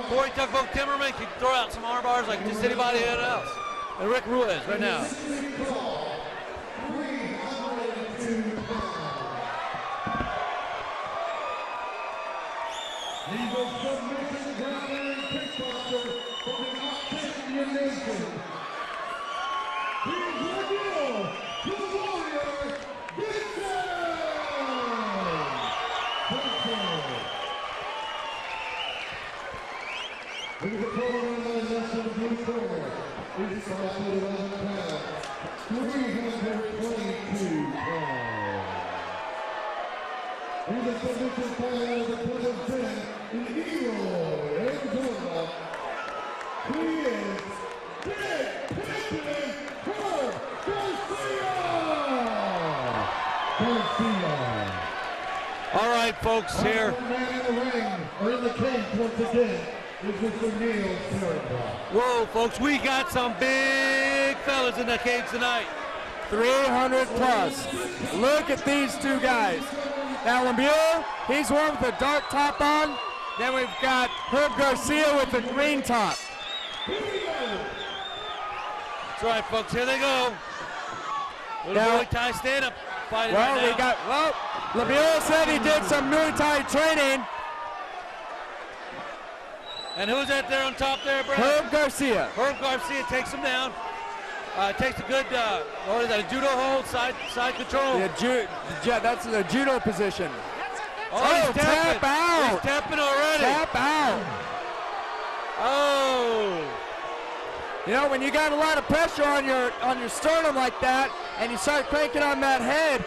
S1: Corey Tugboat Timmerman can throw out some arm bars like just anybody else. And Rick Ruiz right now.
S8: He's a submission ground-wearing kickboxer from the Octavian Nation. He's Lemieux, the Warrior, Vincent! He's a pro-wrestler less than the blue corner. He's 5'11" pounds, 322 pounds. He's a submission fighter that put his in Eagle, Arizona. He is Big Pimpin' Herb Garcia!
S1: All right, folks, here.
S8: The man in the ring, or in the cage once again, is Mr. Neil Sternbach.
S1: Whoa, folks, we got some big fellas in the cage tonight.
S2: 300 plus. Look at these 2 guys. Now Lemieux, he's one with a dark top on. Then we've got Herb Garcia with the green top.
S1: That's right, folks, here they go. Little
S2: Now-
S1: Muay Thai stand-up fighting
S2: Well,
S1: right now.
S2: Lemieux said he did some Muay Thai training.
S1: And who's that there on top there, Brad?
S2: Herb Garcia.
S1: Herb Garcia takes him down. Takes a good, what is that, a judo hold, side control.
S2: That's the judo position.
S1: Oh, he's
S2: tap out.
S1: He's tapping already.
S2: Tap out.
S1: Oh.
S2: You know, when you got a lot of pressure on your sternum like that, and you start cranking on that head,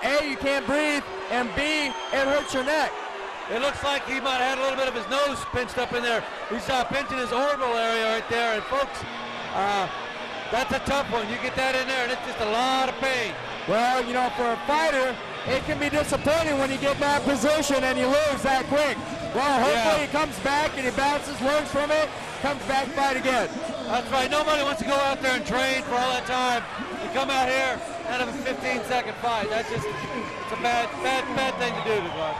S2: A, you can't breathe, and B, it hurts your neck.
S1: It looks like he might have had a little bit of his nose pinched up in there. He's pinching his orbital area right there. And folks, That's a tough one. You get that in there, and it's just a lot of pain.
S2: Well, you know, for a fighter, it can be disappointing when you get in that position and you lose that quick. Well, hopefully he comes back and he bounces, learns from it, comes back, fight again.
S1: That's right. Nobody wants to go out there and train for all that time to come out here and have a 15-second fight. That's just, it's a bad thing to do to God.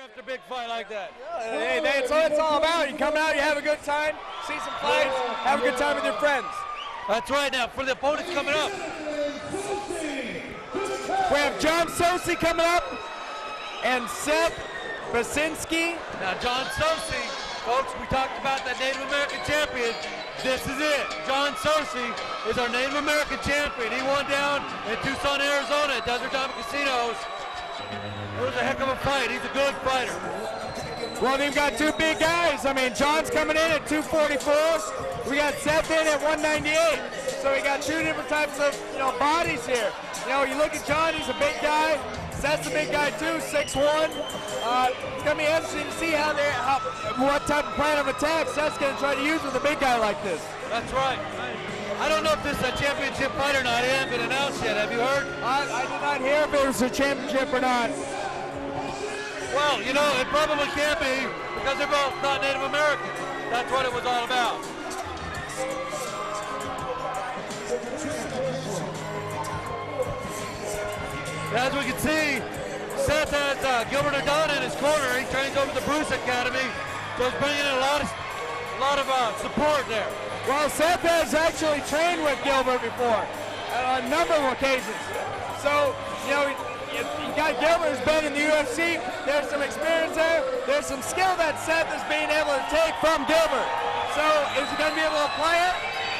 S1: After a big fight like that.
S2: Hey, that's what it's all about. You come out, you have a good time, see some fights, have a good time with your friends.
S1: That's right. Now, for the opponents coming up,
S2: we have John Sosi coming up and Seth Basinski.
S1: Now, John Sosi, folks, we talked about that Native American champion. This is it. John Sosi is our Native American champion. He won down in Tucson, Arizona at Desert Diamond Casinos. It was a heck of a fight. He's a good fighter.
S2: Well, they've got two big guys. I mean, John's coming in at 244. We got Seth in at 198. So we got two different types of, bodies here. You look at John, he's a big guy. Seth's a big guy too, 6'1". It's gonna be interesting to see what type of plan of attack Seth's gonna try to use with a big guy like this.
S1: That's right. I don't know if this is a championship fight or not. It hasn't been announced yet. Have you heard?
S2: I did not hear if it was a championship or not.
S1: Well, it probably can't be because they're both not Native American. That's what it was all about. As we can see, Seth has Gilbert Adon in his corner. He trains over the Bruce Academy, so he's bringing in a lot of support there.
S2: Well, Seth has actually trained with Gilbert before on a number of occasions. So, you got Gilbert who's been in the UFC. There's some experience there. There's some skill that Seth is being able to take from Gilbert. So, is he going to be able to apply it?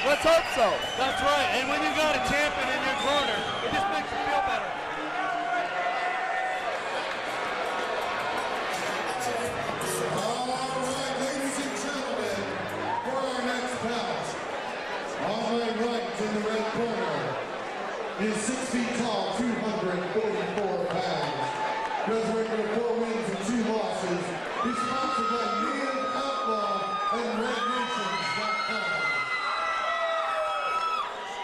S2: Let's hope so.
S1: That's right. And when you got a champion in your corner, it just makes you feel better.
S8: In the red corner is 6 feet tall, 244 pounds. Does record of 4 wins and 2 losses. He's sponsored by Native Outlaw and RedNations.com.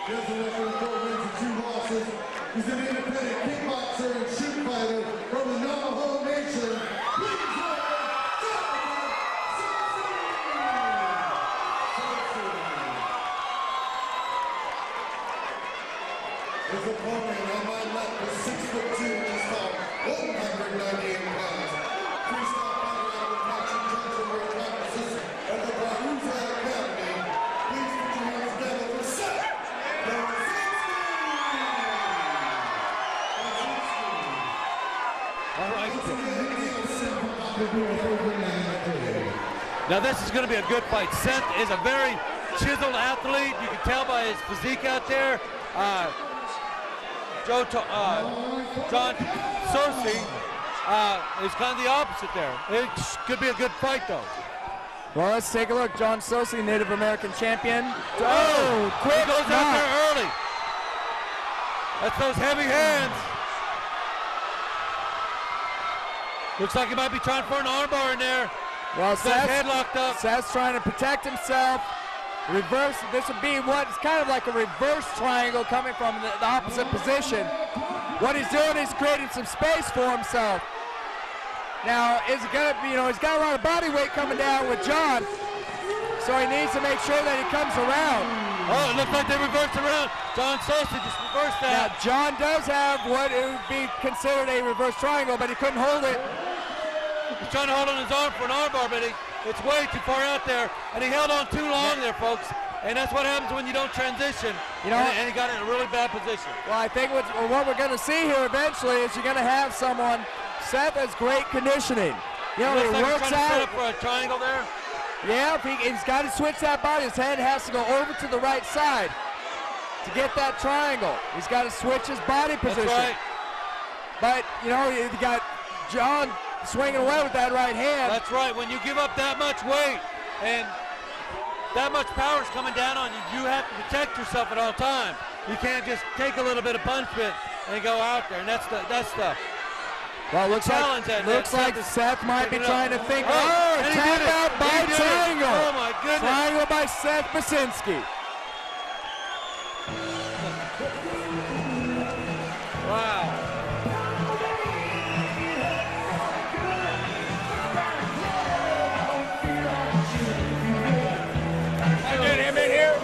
S8: Does a record of 4 wins and 2 losses. He's an independent kickboxer and shoot fighter from the Navajo Nation. Please his opponent on my left is 6'2", he's tall, 198 pounds. Freestyle fighter out of Action Junction, where he practices at the Baruza Academy. Please put your hands together for Seth Basinski.
S1: All right. Now this is going to be a good fight. Seth is a very chiseled athlete. You can tell by his physique out there. John Sosi is kind of the opposite there. It could be a good fight, though.
S2: Well, let's take a look. John Sosi, Native American champion.
S1: Oh, quick! He goes out there early. That's those heavy hands. Looks like he might be trying for an armbar in there.
S2: Well, Seth's
S1: head locked up.
S2: Seth's trying to protect himself. Reverse, this would be what's kind of like a reverse triangle coming from the opposite position. What he's doing is creating some space for himself. Now, is it gonna be, he's got a lot of body weight coming down with John, so he needs to make sure that he comes around.
S1: Oh, it looks like they reversed around. John Sosi just reversed that.
S2: Now, John does have what it would be considered a reverse triangle, but he couldn't hold it.
S1: He's trying to hold on his arm for an armbar, but It's way too far out there, and he held on too long there, folks. And that's what happens when you don't transition.
S2: You know,
S1: and he got in a really bad position.
S2: Well, I think what we're going to see here eventually is you're going to have someone. Seth has great conditioning. You know, he
S1: Looks like he's
S2: works
S1: trying to set
S2: out.
S1: up for a triangle there.
S2: Yeah, he's got to switch that body. His head has to go over to the right side to get that triangle. He's got to switch his body position.
S1: That's right.
S2: But, you know, you got John swinging away with that right hand.
S1: That's right. When you give up that much weight and that much power is coming down on you, you have to protect yourself at all times. You can't just take a little bit of punishment and go out there. And that's the
S2: well, looks
S1: challenge.
S2: like Seth might be trying to think.
S1: Oh,
S2: Oh, tap out by triangle.
S1: Oh my goodness.
S2: Triangle by Seth Basinski.
S1: Wow.
S2: Get him in here.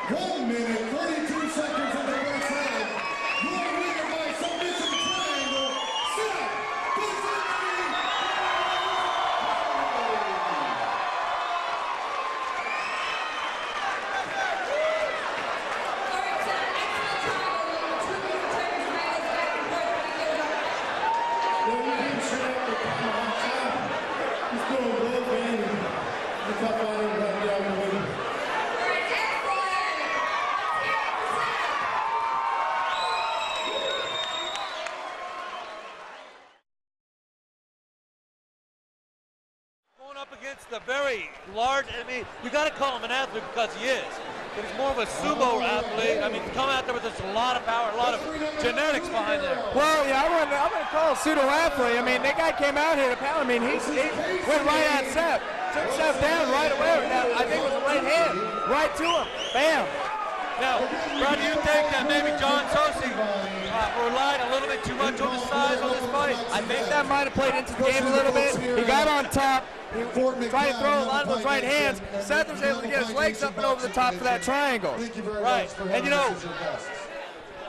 S8: Time, 1 minute, 32 seconds in the first half. Your winner by submission triangle, Seth Basinski.
S1: Going up against the very large, I mean, you got to call him an athlete because he is. But he's more of a sumo athlete. I mean, to come out there with just a lot of power, a lot of genetics behind there.
S2: Well, yeah, I'm going to call a pseudo athlete. I mean, that guy came out here to pound. I mean, he went right at Seth. Took Seth down right away. Now, I think it was a right hand, right to him. Bam.
S1: Now, Brad, do you think that maybe John Sosi relied a little bit too much on his size on this fight?
S2: I think that might have played into the game a little bit. He got on top. He tried to throw a lot of those right hands. Seth was able to get his legs up and over the top for that triangle.
S1: Right. And you know,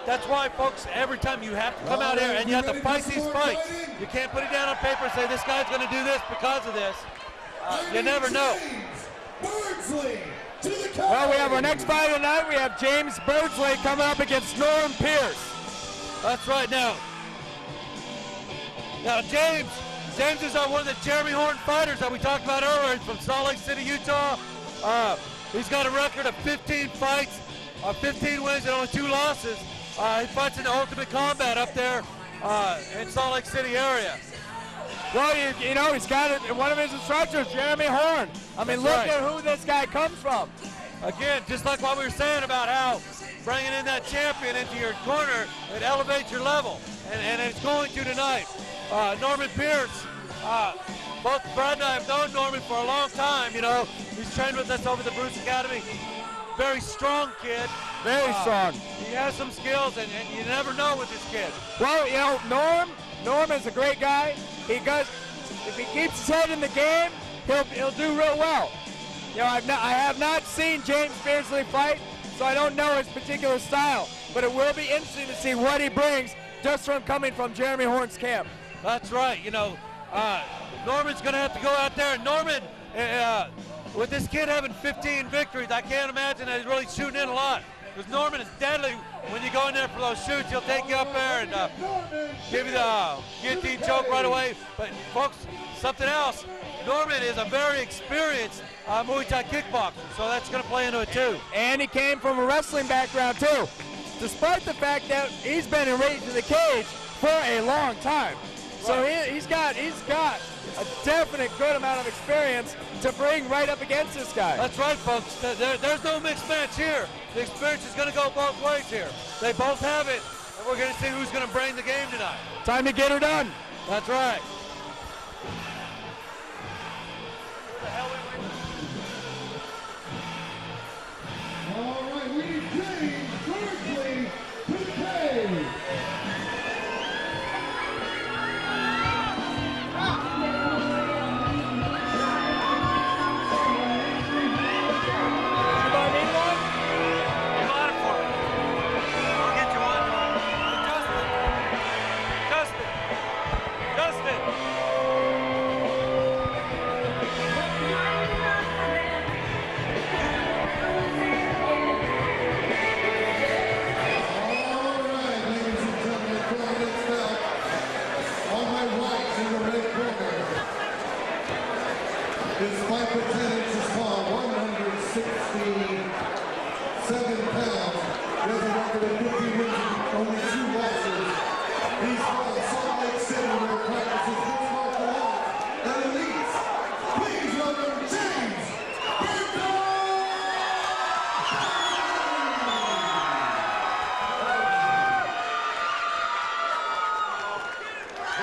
S1: that's why, folks, every time you have to come out here and you have to fight these fights. You can't put it down on paper and say this guy's going to do this because of this. You never know.
S2: Well, we have our next fight tonight. We have James Birdsley coming up against Norm Pierce.
S1: That's right. Now James is one of the Jeremy Horn fighters that we talked about earlier. He's from Salt Lake City, Utah. He's got a record of 15 fights, 15 wins and only 2 losses. He fights in the Ultimate Combat up there in Salt Lake City area.
S2: Well, you know, he's got one of his instructors, Jeremy Horn. I mean, look at who this guy comes from.
S1: Again, just like what we were saying about how bringing in that champion into your corner, it elevates your level, and it's going to tonight. Norman Pierce, both Brad and I have known Norman for a long time. You know, he's trained with us over the Bruce Academy. Very strong kid.
S2: Very strong.
S1: He has some skills, and you never know with this kid.
S2: Well, you know, Norm is a great guy. If he keeps his head in the game, he'll do real well. You know, I have not seen James Beardsley fight, so I don't know his particular style. But it will be interesting to see what he brings just from coming from Jeremy Horn's camp.
S1: That's right. You know, Norman's going to have to go out there. And Norman, with this kid having 15 victories, I can't imagine that he's really shooting in a lot. Because Norman is deadly when you go in there for those shoots. He'll take you up there and give you the guillotine choke right away. But folks, something else. Norman is a very experienced Muay Thai kickboxer, so that's going to play into it too.
S2: And he came from a wrestling background too, despite the fact that he's been in Rage in the Cage for a long time. So he's got a definite good amount of experience to bring right up against this guy.
S1: That's right, folks. There's no mixed match here. The experience is going to go both ways here. They both have it, and we're going to see who's going to bring the game tonight.
S2: Time to get her done.
S1: That's right.
S8: All right, we need James Birdsley to the cage.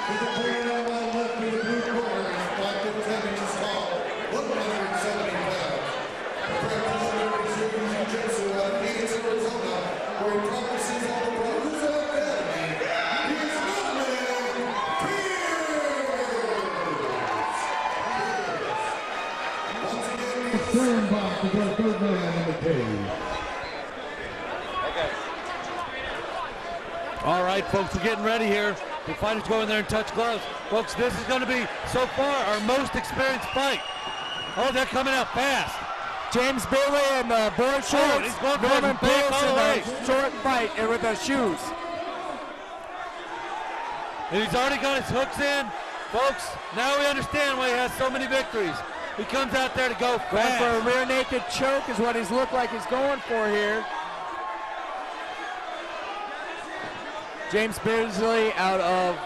S8: His opponent on my left in the blue corner is 5 foot 10 inches tall, 170 pounds. A practitioner of Brazilian Jiu-Jitsu out of Phoenix, Arizona, where he practices at the Barbosa Academy. He is Norman Pierce! Once again, he's Sternbach is our third man in the cage.
S1: All right, folks, we're getting ready here. The fighters go in there and touch gloves. Folks, this is going to be, so far, our most experienced fight. Oh, they're coming out fast.
S2: James Bailey in the board shorts.
S1: He's going for
S2: Norman
S1: it back
S2: Pierce
S1: all
S2: in
S1: the way.
S2: the short fight and with the shoes.
S1: And he's already got his hooks in. Folks, now we understand why he has so many victories. He comes out there to go fast.
S2: Going for a rear naked choke is what he's looked like he's going for here. James Beardsley out of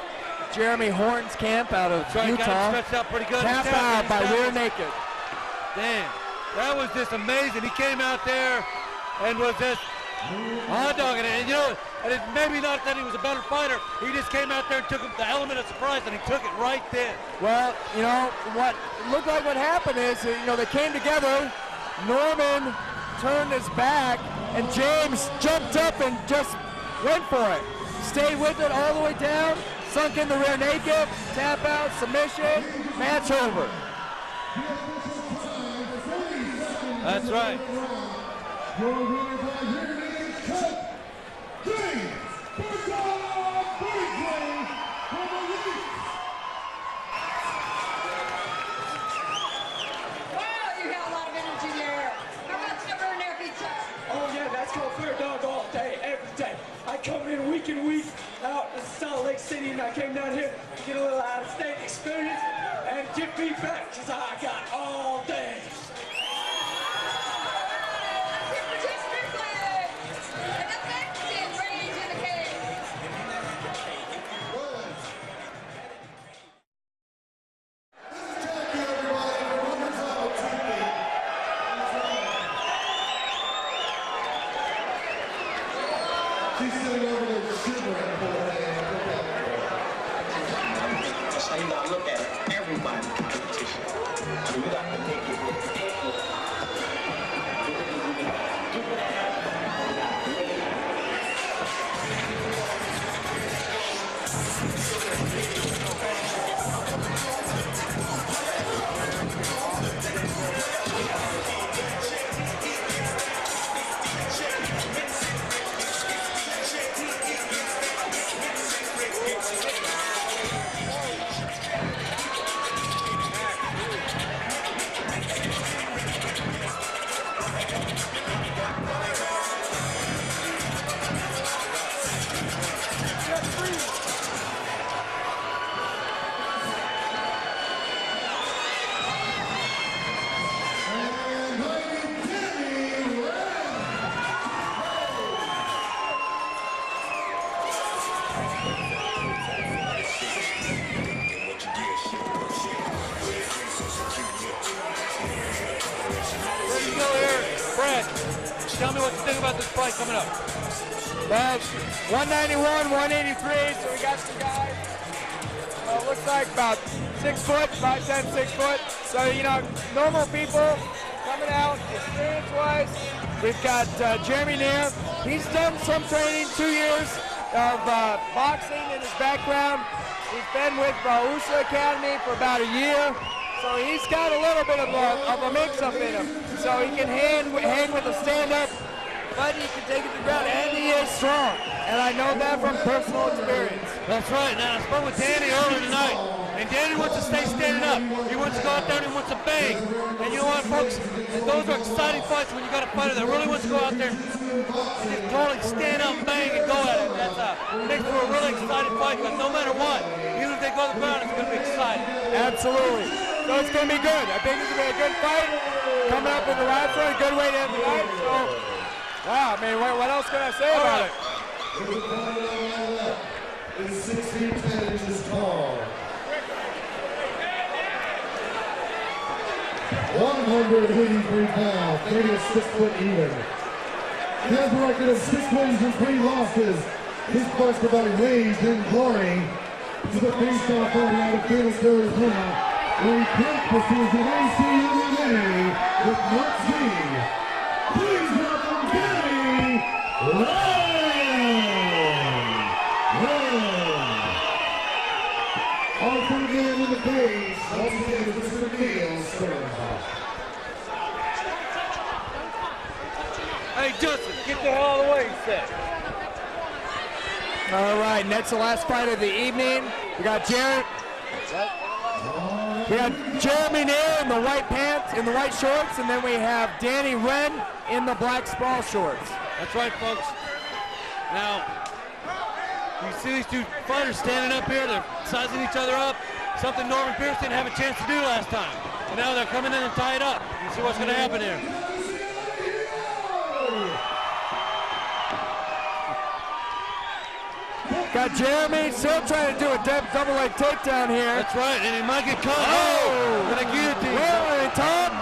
S2: Jeremy Horn's camp out of
S1: Got him
S2: Utah.
S1: stretched out pretty good.
S2: Tap out by rear naked.
S1: Damn, that was just amazing. He came out there and was just hot dogging it. And you know, and it's maybe not that he was a better fighter. He just came out there and took the element of surprise, and he took it right then.
S2: Well, you know, what looked like what happened is, you know, they came together. Norman turned his back, and James jumped up and just went for it. Stayed with it all the way down, sunk in the rear naked, tap out, submission, match over.
S1: That's right.
S8: Your winner by unanimous cut, James Beardsley from the Ritc.
S9: Wow, you got a lot of energy there. How about the rear naked choke?
S10: Oh yeah, that's called fair dog all day, every day. I come in week and week out in Salt Lake City, and I came down here to get a little out-of-state experience and give me back, because I got all day.
S9: James Beardsley. And up next is Rage in the Cage.
S8: Thank you, everybody, for Runners Up TV. She's sitting over there shivering for her.
S11: That's how you gotta look at it. Everybody competition. So you got to take it with
S1: Tell me what you think about this fight coming up.
S2: Well, 191, 183, so we got some guys. Looks like about 6 foot, 5'10", 6 foot. So, you know, normal people coming out experience-wise. We've got Jeremy Neer. He's done some training, 2 years of boxing in his background. He's been with Barbosa Academy for about a year. So he's got a little bit of a mix-up in him. So he can hang with a stand-up, but he can take it to the ground, and he is strong. And I know that from personal experience.
S1: That's right. Now, I spoke with Danny earlier tonight, and Danny wants to stay standing up. He wants to go out there and he wants to bang. And you know what, folks? Those are exciting fights when you got a fighter that really wants to go out there and just totally stand up, bang, and go at it. That's makes for a really exciting fight, because no matter what, even if they go to the ground, it's going to be exciting.
S2: Absolutely. So it's going to be good. I think it's going to be a good fight. Coming up in the last one, a good way to end the night. So, wow, I mean, what else can I say about it?
S8: Is 6 feet 10 inches tall. 183 pounds, maybe a 6 foot even. He has a record of 6 wins and 3 losses. His fights provided Rage and Glory. to the baseball 40 out of field third corner, where he practices at ACMMA with Mark Z. Please welcome Danny Ryan. Also again in the cage, once again is Mr. Neil Sternbach.
S1: Hey, Justin, get the hell out of the way, he said.
S2: All right, next the last fight of the evening. We got Jeremy Neal in the white pants, in the white shorts, and then we have Danny Wren in the black ball shorts.
S1: That's right, folks. Now, you see these two fighters standing up here, they're sizing each other up, something Norman Pierce didn't have a chance to do last time. And now they're coming in and tie it up. You see what's going to happen here.
S2: Got Jeremy still trying to do a double leg takedown here.
S1: That's right, and he might get caught. Oh! Gonna guillotine.
S2: Well, Tom,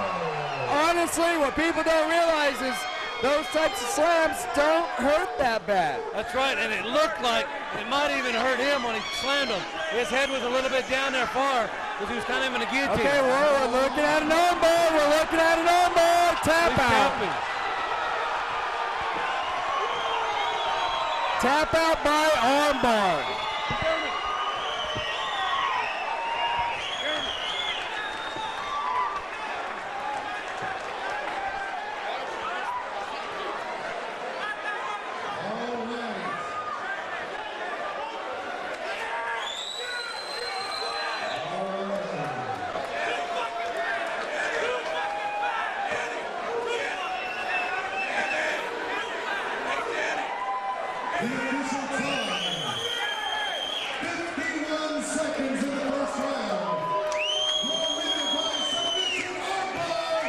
S2: honestly, what people don't realize is those types of slams don't hurt that bad.
S1: That's right, and it looked like it might even hurt him when he slammed him. His head was a little bit down there far because he was kind of in a guillotine.
S2: Okay, we're looking at an armbar. We're looking at an armbar. Tap out. Tap out by armbar.
S8: The official time, 51 seconds in the first round. Your winner by submission armbar,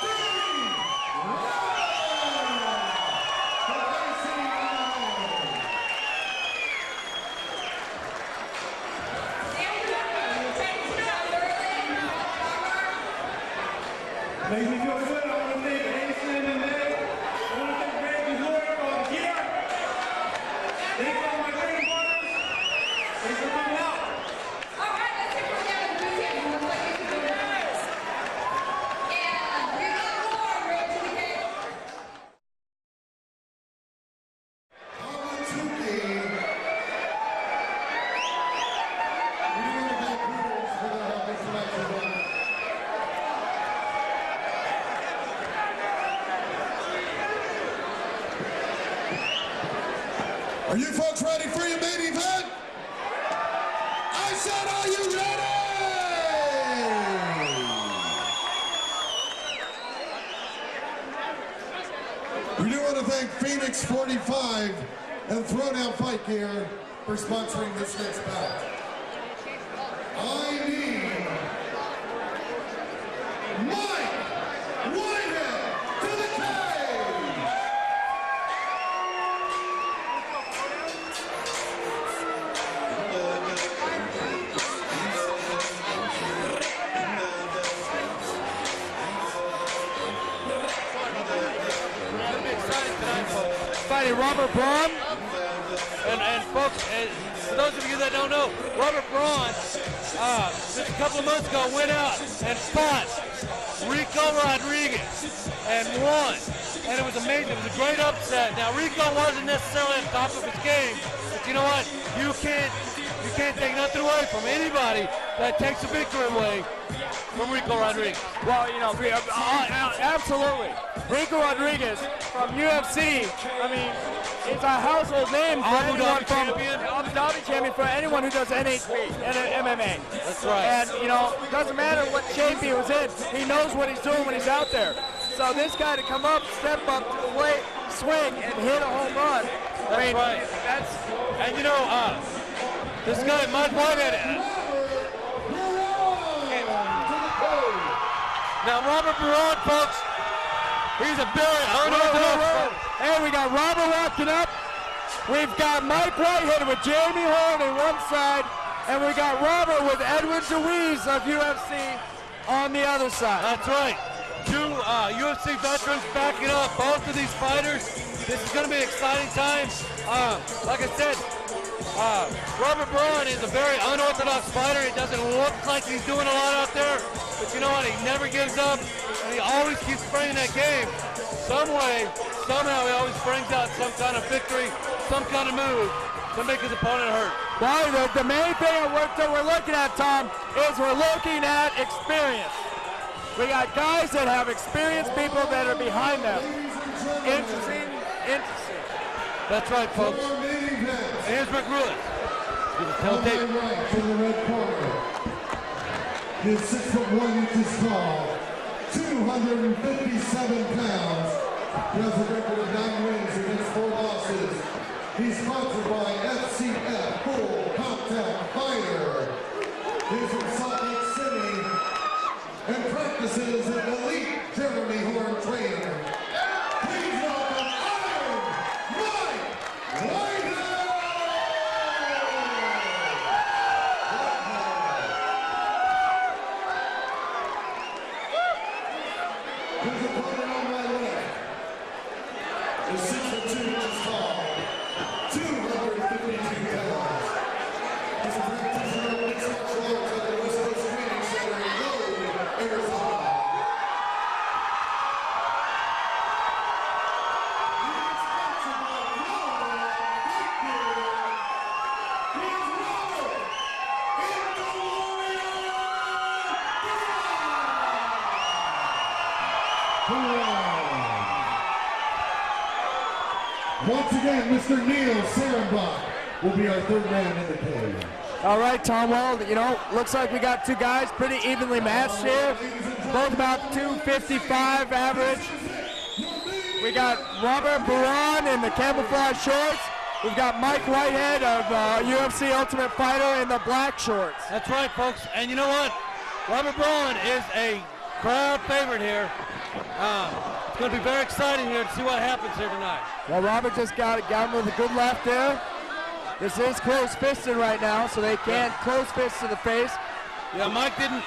S8: Danny Ryan for ACMMA.
S7: Ladies and gentlemen, I want to thank ACMMA. I want to thank Randy Hood for the gear. Thank all my training partners. Thanks for coming out.
S9: All right, let's take one down to the booth here. Looks like you can do this. And we got more right to the cage.
S8: Awatsuki. We want to thank Hooters for their help in selection one. Are you folks ready for your main event? I said, are you ready? We do want to thank Phoenix 45 and Throwdown Fight Gear for sponsoring this next bout. I need Mike Whitehead to the cage!
S1: Fighting Robert Braun. And folks, for those of you that don't know, Robert Braun, just a couple of months ago, went out and fought Rico Rodriguez and won. And it was amazing. It was a great upset. Now, Rico wasn't necessarily on top of his game, but you know what? You can't take nothing away from anybody that takes a victory away from Rico Rodriguez.
S2: Well, you know, absolutely. Rico Rodriguez from UFC, I mean, it's a household name for
S1: Abu
S2: anyone
S1: Dhabi
S2: from
S1: champion.
S2: Abu Dhabi champion for anyone who does NHB and MMA.
S1: That's right.
S2: And, you know, it doesn't matter what shape he was in. He knows what he's doing when he's out there. So this guy to come up, step up to the plate, swing, and hit a home run.
S1: That's right. And you know, this guy, Mike Whitehead. Now, Robert Braun, folks, he's a very unorthodox.
S2: Hey, we got Robert walking up. We've got Mike Whitehead with Jamie Horn on one side, and we got Robert with Edwin DeWeese of UFC on the other side.
S1: That's right. Two UFC veterans backing up both of these fighters. This is going to be an exciting time. Like I said, Robert Braun is a very unorthodox fighter. It doesn't look like he's doing a lot out there, but you know what? He never gives up, and he always keeps bringing that game. Some way, somehow, he always brings out some kind of victory, some kind of move to make his opponent hurt.
S2: Well, the main thing that we're looking at, Tom, is we're looking at experience. We got guys that have experienced people that are behind them. Interesting.
S1: That's right, folks. Here's Rick Ruiz. Give us tell tape.
S8: Right to the red corner. He's 6'1" inches tall, 257 pounds. He has a record of 9 wins against 4 losses. He's sponsored by FCF Full Contact Fighter. He's from Salt Lake City and practices at Elite Jeremy Horn Training. Please welcome Iron Mike Whitehead! His opponent on my left is 6'2" inches tall, 252 pounds. He's a practitioner of mixed martial arts at the West Coast Training Center in Lode, Arizona. He's sponsored by Florida Fight Gear. He's Robert in the Once again, Mr. Neil Sarenbach will be our third man in the cage.
S2: All right, Tom. Well, you know, looks like we got two guys pretty evenly matched here. Both about 255 average. We got Robert Braun in the camouflage shorts. We've got Mike Whitehead of UFC Ultimate Fighter in the black shorts.
S1: That's right, folks. And you know what? Robert Braun is a crowd favorite here. It's going to be very exciting here to see what happens here tonight.
S2: Well, Robert just got him with a good left there. This is close-fisted right now, so they can't close fist to the face.
S1: Yeah, Mike didn't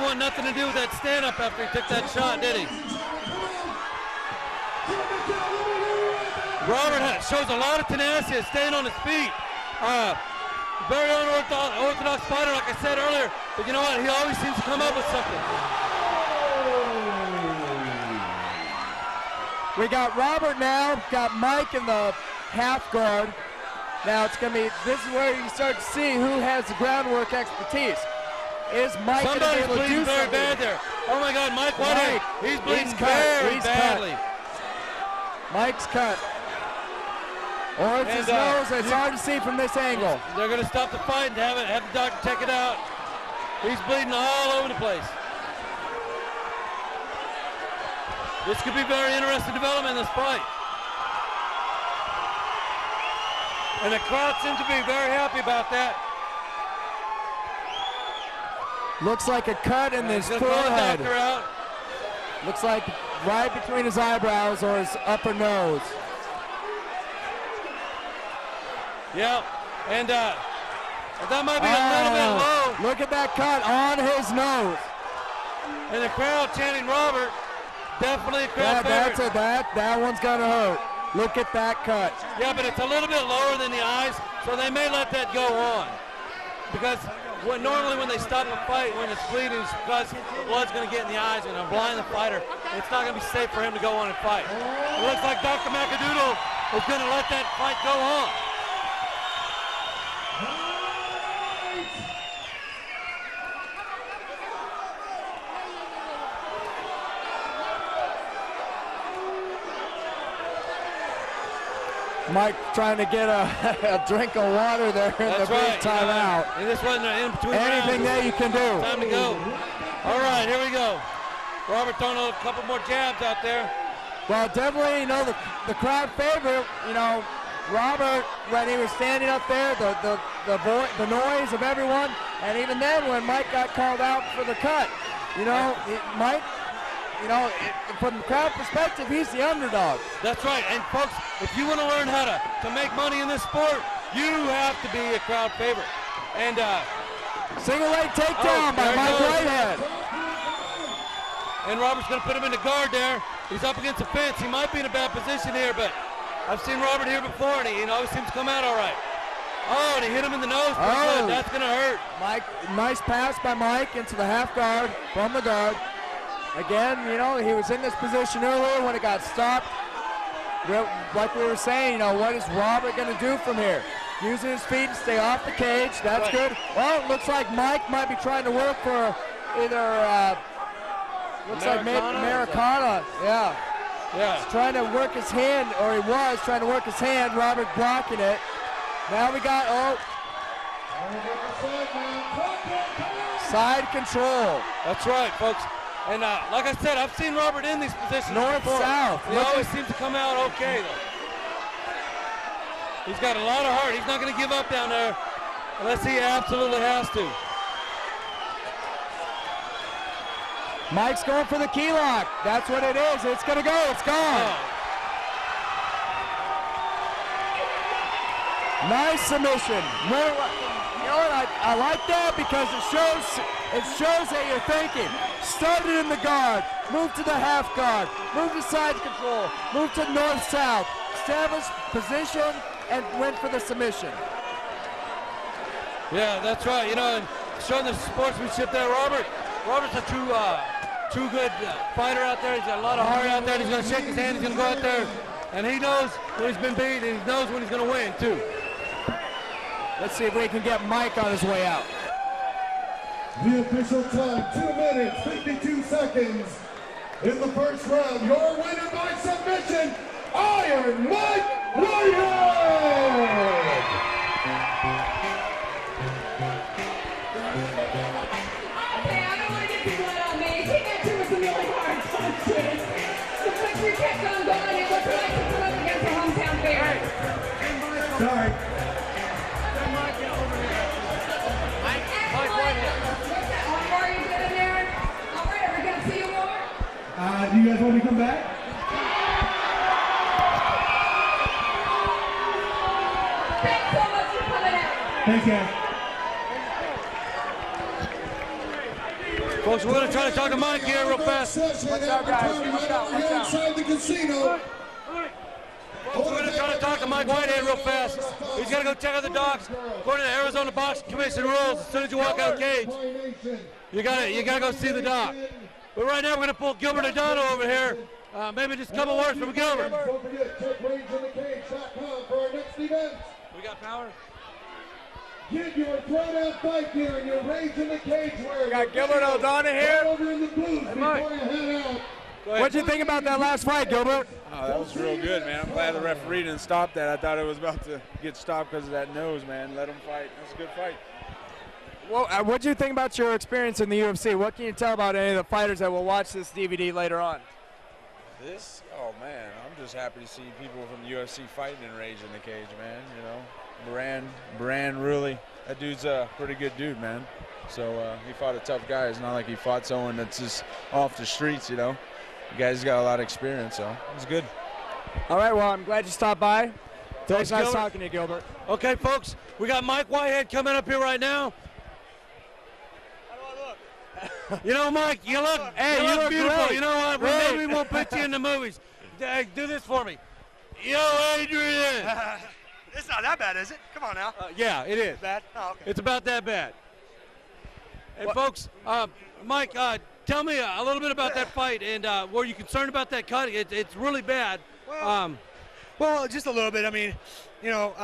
S1: want nothing to do with that stand-up after he took that shot, did he? Robert shows a lot of tenacity of staying on his feet. Very unorthodox fighter, like I said earlier, but you know what? He always seems to come up with something.
S2: We got Robert now, got Mike in the half guard. Now it's going to be, this is where you start to see who has the groundwork expertise. Is Mike going to be able to do
S1: very
S2: something?
S1: bad there. Oh my God, Mike Whitehead, he's bleeding very badly.
S2: Mike's cut. Or it's his nose, it's hard to see from this angle.
S1: They're going to stop the fight and have the doctor check it out. He's bleeding all over the place. This could be very interesting development in this fight. And the crowd seems to be very happy about that.
S2: Looks like a cut in his forehead. Looks like right between his eyebrows or his upper nose.
S1: Yeah, and that might be a little bit low.
S2: Look at that cut on his nose.
S1: And the crowd chanting Robert. Definitely a crowd favorite.
S2: That one's gonna hurt. Look at that cut.
S1: Yeah, but it's a little bit lower than the eyes, so they may let that go on. Because normally when they stop a fight, when it's bleeding, it's because the blood's gonna get in the eyes and blind the fighter. It's not gonna be safe for him to go on and fight. It looks like Dr. McAdoodle is gonna let that fight go on.
S2: Mike trying to get a drink of water there in the brief timeout.
S1: And this wasn't in between
S2: anything
S1: rounds.
S2: that you can do.
S1: Time to go. All right, here we go. Robert throwing a couple more jabs out there.
S2: Well, definitely, you know, the crowd favorite, you know, Robert, when he was standing up there, the noise of everyone, and even then when Mike got called out for the cut, you know, Mike, you know, from the crowd perspective, he's the underdog.
S1: That's right, and folks, if you want to learn how to make money in this sport, you have to be a crowd favorite. And
S2: single leg takedown by Mike Whitehead.
S1: And Robert's going to put him in the guard there. He's up against the fence. He might be in a bad position here, but I've seen Robert here before, and he always seems to come out all right. Oh, and he hit him in the nose. Pretty good. That's going to hurt.
S2: Mike, nice pass by Mike into the half guard from the guard. Again, you know, he was in this position earlier when it got stopped. Like we were saying, you know, what is Robert going to do from here? Using his feet to stay off the cage. That's good. Well, it looks like Mike might be trying to work for either, looks like maybe Americana. Yeah. He's trying to work his hand, or he was trying to work his hand. Robert blocking it. Now we got, side control.
S1: That's right, folks. And like I said, I've seen Robert in these positions before.
S2: North-south.
S1: He always seems to come out okay, though. He's got a lot of heart. He's not going to give up down there unless he absolutely has to.
S2: Mike's going for the key lock. That's what it is. It's going to go. It's gone. Nice submission. More, you know what? I like that because it shows that you're thinking. Started in the guard, moved to the half guard, moved to side control, moved to north-south, established position, and went for the submission.
S1: Yeah, that's right. You know, and showing the sportsmanship there, Robert's a true good fighter out there. He's got a lot of heart out there. He's going to shake his hand. He's going to go out there, and he knows when he's been beat, and he knows when he's going to win too.
S2: Let's see if we can get Mike on his way out.
S8: The official time, 2 minutes, 52 seconds. In the first round, your winner by submission, Iron Mike Whitehead!
S9: Okay, I don't want to get too blood on me. He got two with some really hard punches. The victory kept on going. It looked like he put up against the hometown favorite.
S8: Sorry.
S7: Do you guys want me to come back?
S9: Thanks so much for coming out.
S7: Thanks, guys.
S1: Folks, we're going to try to talk to Mike here real fast.
S8: Watch out, guys. Watch out. Inside the casino.
S1: Folks, we're going to try to talk to Mike Whitehead real fast. He's got to go check out the docs. According to the Arizona Boxing Commission rules, as soon as you walk out of the cage, you got to go see the doc. But right now, we're going to pull Gilbert Adano over here. Maybe just a couple words from Gilbert.
S8: Don't forget, check RageInTheCage.com for our next event.
S1: We got power?
S8: Get your throwdown fight gear and your Rage in the Cage wear.
S2: We got Gilbert Aldana here.
S8: Right over in the booth before you head out.
S2: What'd you think about that last fight, Gilbert?
S12: Oh, that was real good, man. I'm glad the referee didn't stop that. I thought it was about to get stopped because of that nose, man. Let him fight. That was a good fight.
S2: Well, what do you think about your experience in the UFC? What can you tell about any of the fighters that will watch this DVD later on?
S12: This? Oh, man. I'm just happy to see people from the UFC fighting in Rage in the Cage, man. You know, Brand really, that dude's a pretty good dude, man. So he fought a tough guy. It's not like he fought someone that's just off the streets, you know. The guy's got a lot of experience, so it's good.
S2: All right, well, I'm glad you stopped by.
S1: Thanks,
S2: nice
S1: Gilbert.
S2: talking to you, Gilbert.
S1: Okay, folks, we got Mike Whitehead coming up here right now. You know, Mike, you look beautiful.
S2: Great.
S1: You know what?
S2: Great.
S1: Maybe we won't put you in the movies. Do this for me. Yo, Adrian.
S13: It's not that bad, is it? Come on now.
S1: Yeah, it is.
S13: Bad? Oh, okay.
S1: It's about that bad. And folks, Mike, tell me a little bit about that fight, and were you concerned about that cut? It's really bad.
S13: Well, just a little bit. I mean, you know,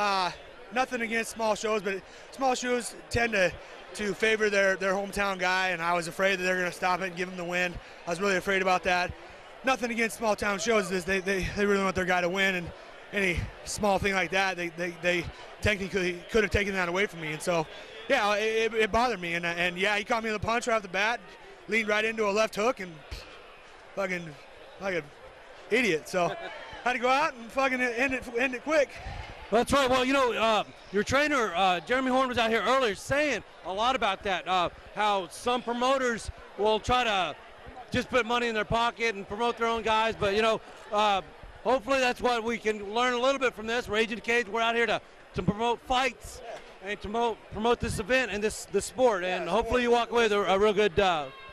S13: nothing against small shows, but small shows tend to favor their hometown guy, and I was afraid that they're going to stop it and give him the win. I was really afraid about that. Nothing against small town shows. They really want their guy to win, and any small thing like that, they technically could have taken that away from me. And so, yeah, it bothered me. And yeah, he caught me in the punch right off the bat, leaned right into a left hook, and fucking like an idiot. So had to go out and fucking end it quick.
S1: That's right. Well, you know, your trainer, Jeremy Horn, was out here earlier saying a lot about that, how some promoters will try to just put money in their pocket and promote their own guys. But, you know, hopefully that's what we can learn a little bit from this. Rage in the Cage, we're out here to promote fights and to promote this event and this sport. And hopefully you walk away with a real good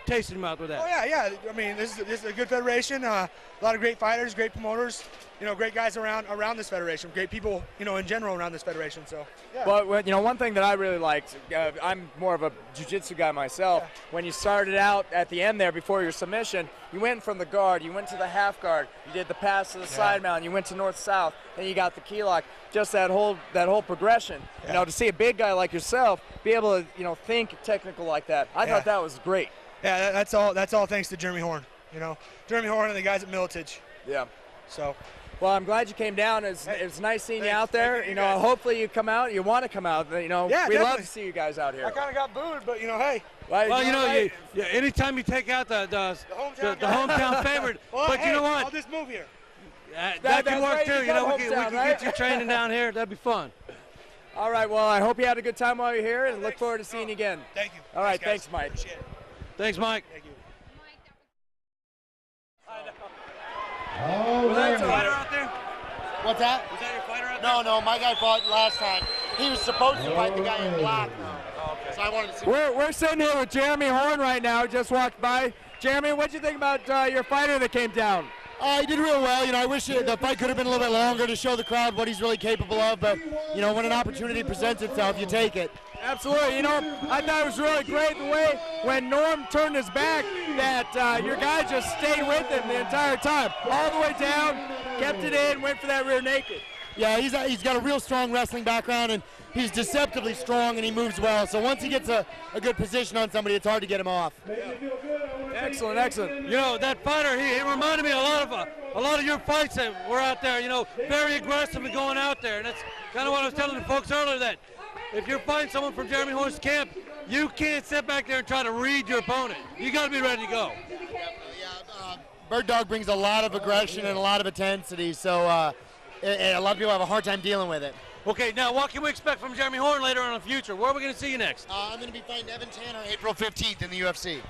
S1: taste in your mouth with that.
S13: Oh yeah. I mean, this is a good federation. A lot of great fighters, great promoters. You know, great guys around this federation. Great people, you know, in general around this federation. So. Yeah.
S2: But you know, one thing that I really liked, I'm more of a jiu-jitsu guy myself. Yeah. When you started out at the end there before your submission, you went from the guard, you went to the half guard, you did the pass to the side mount, you went to north-south, then you got the key lock. Just that whole progression. You know, to see a big guy like yourself be able to, you know, think technical like that, I thought that was great.
S13: Yeah, that's all thanks to Jeremy Horn. You know, Jeremy Horn and the guys at Ritc.
S2: Yeah.
S13: So.
S2: Well, I'm glad you came down. It's nice seeing you out there. You know, hopefully you come out. You want to come out. You know, we love to see you guys out here.
S13: I kind of got booed, but you know, hey.
S1: Well, you know, anytime you take out the hometown favorite,
S13: well,
S1: but
S13: hey,
S1: you know what?
S13: I'll just move here.
S1: That can work too. You know, we can get you training down here. That'd be fun.
S2: All right. Well, I hope you had a good time while you're here, and look forward to seeing you again.
S13: Thank you.
S2: All right. Thanks, Mike.
S13: Appreciate it.
S1: Thanks, Mike.
S13: Thank you.
S4: Was
S1: that your fighter out there?
S4: What's that?
S1: Was that your fighter out there?
S4: No, my guy fought last time. He was supposed to fight the guy in black.
S1: Okay.
S4: So I wanted to see.
S2: We're sitting here with Jeremy Horn right now. Just walked by. Jeremy, what'd you think about your fighter that came down?
S4: He did real well. You know, I wish the fight could have been a little bit longer to show the crowd what he's really capable of. But you know, when an opportunity presents itself, you take it.
S2: Absolutely. You know, I thought it was really great the way when Norm turned his back that your guy just stayed with him the entire time, all the way down, kept it in, went for that rear naked.
S4: Yeah, he's got a real strong wrestling background, and he's deceptively strong, and he moves well. So once he gets a good position on somebody, it's hard to get him off.
S2: Excellent, excellent.
S1: You know, that fighter, he reminded me a lot of your fights that were out there. You know, very aggressive and going out there, and that's kind of what I was telling the folks earlier, that if you're fighting someone from Jeremy Horn's camp, you can't sit back there and try to read your opponent. You got to be ready to go.
S4: Bird Dog brings a lot of aggression and a lot of intensity, so a lot of people have a hard time dealing with it.
S1: Okay, now what can we expect from Jeremy Horn later on in the future? Where are we going to see you next?
S4: I'm going to be fighting Evan Tanner April 15th in the UFC.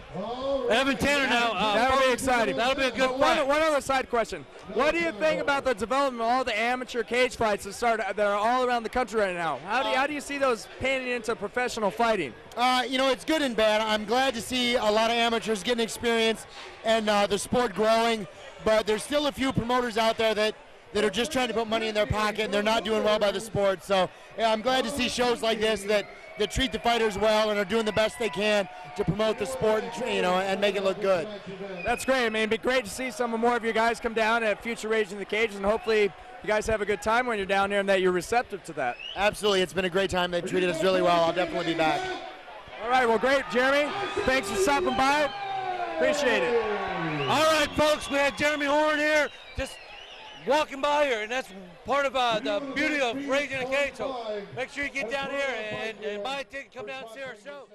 S1: Evan Tanner now.
S2: That'll be exciting.
S1: That'll be a good fight.
S2: One other side question. What do you think about the development of all the amateur cage fights that are all around the country right now? How do you see those panning into professional fighting?
S4: You know, it's good and bad. I'm glad to see a lot of amateurs getting experience and the sport growing, but there's still a few promoters out there that are just trying to put money in their pocket, and they're not doing well by the sport. So yeah, I'm glad to see shows like this that treat the fighters well and are doing the best they can to promote the sport and, you know, and make it look good.
S2: That's great. I mean, it'd be great to see some more of you guys come down at future Rage in the Cage, and hopefully you guys have a good time when you're down there and that you're receptive to that.
S4: Absolutely. It's been a great time. They've treated us really well. I'll definitely be back.
S2: All right. Well, great, Jeremy. Thanks for stopping by. Appreciate it.
S1: All right, folks. We had Jeremy Horn here. Just walking by here, and that's part of the beauty of Rage in a Cage. So make sure you get down here and buy a ticket, come down and see our show.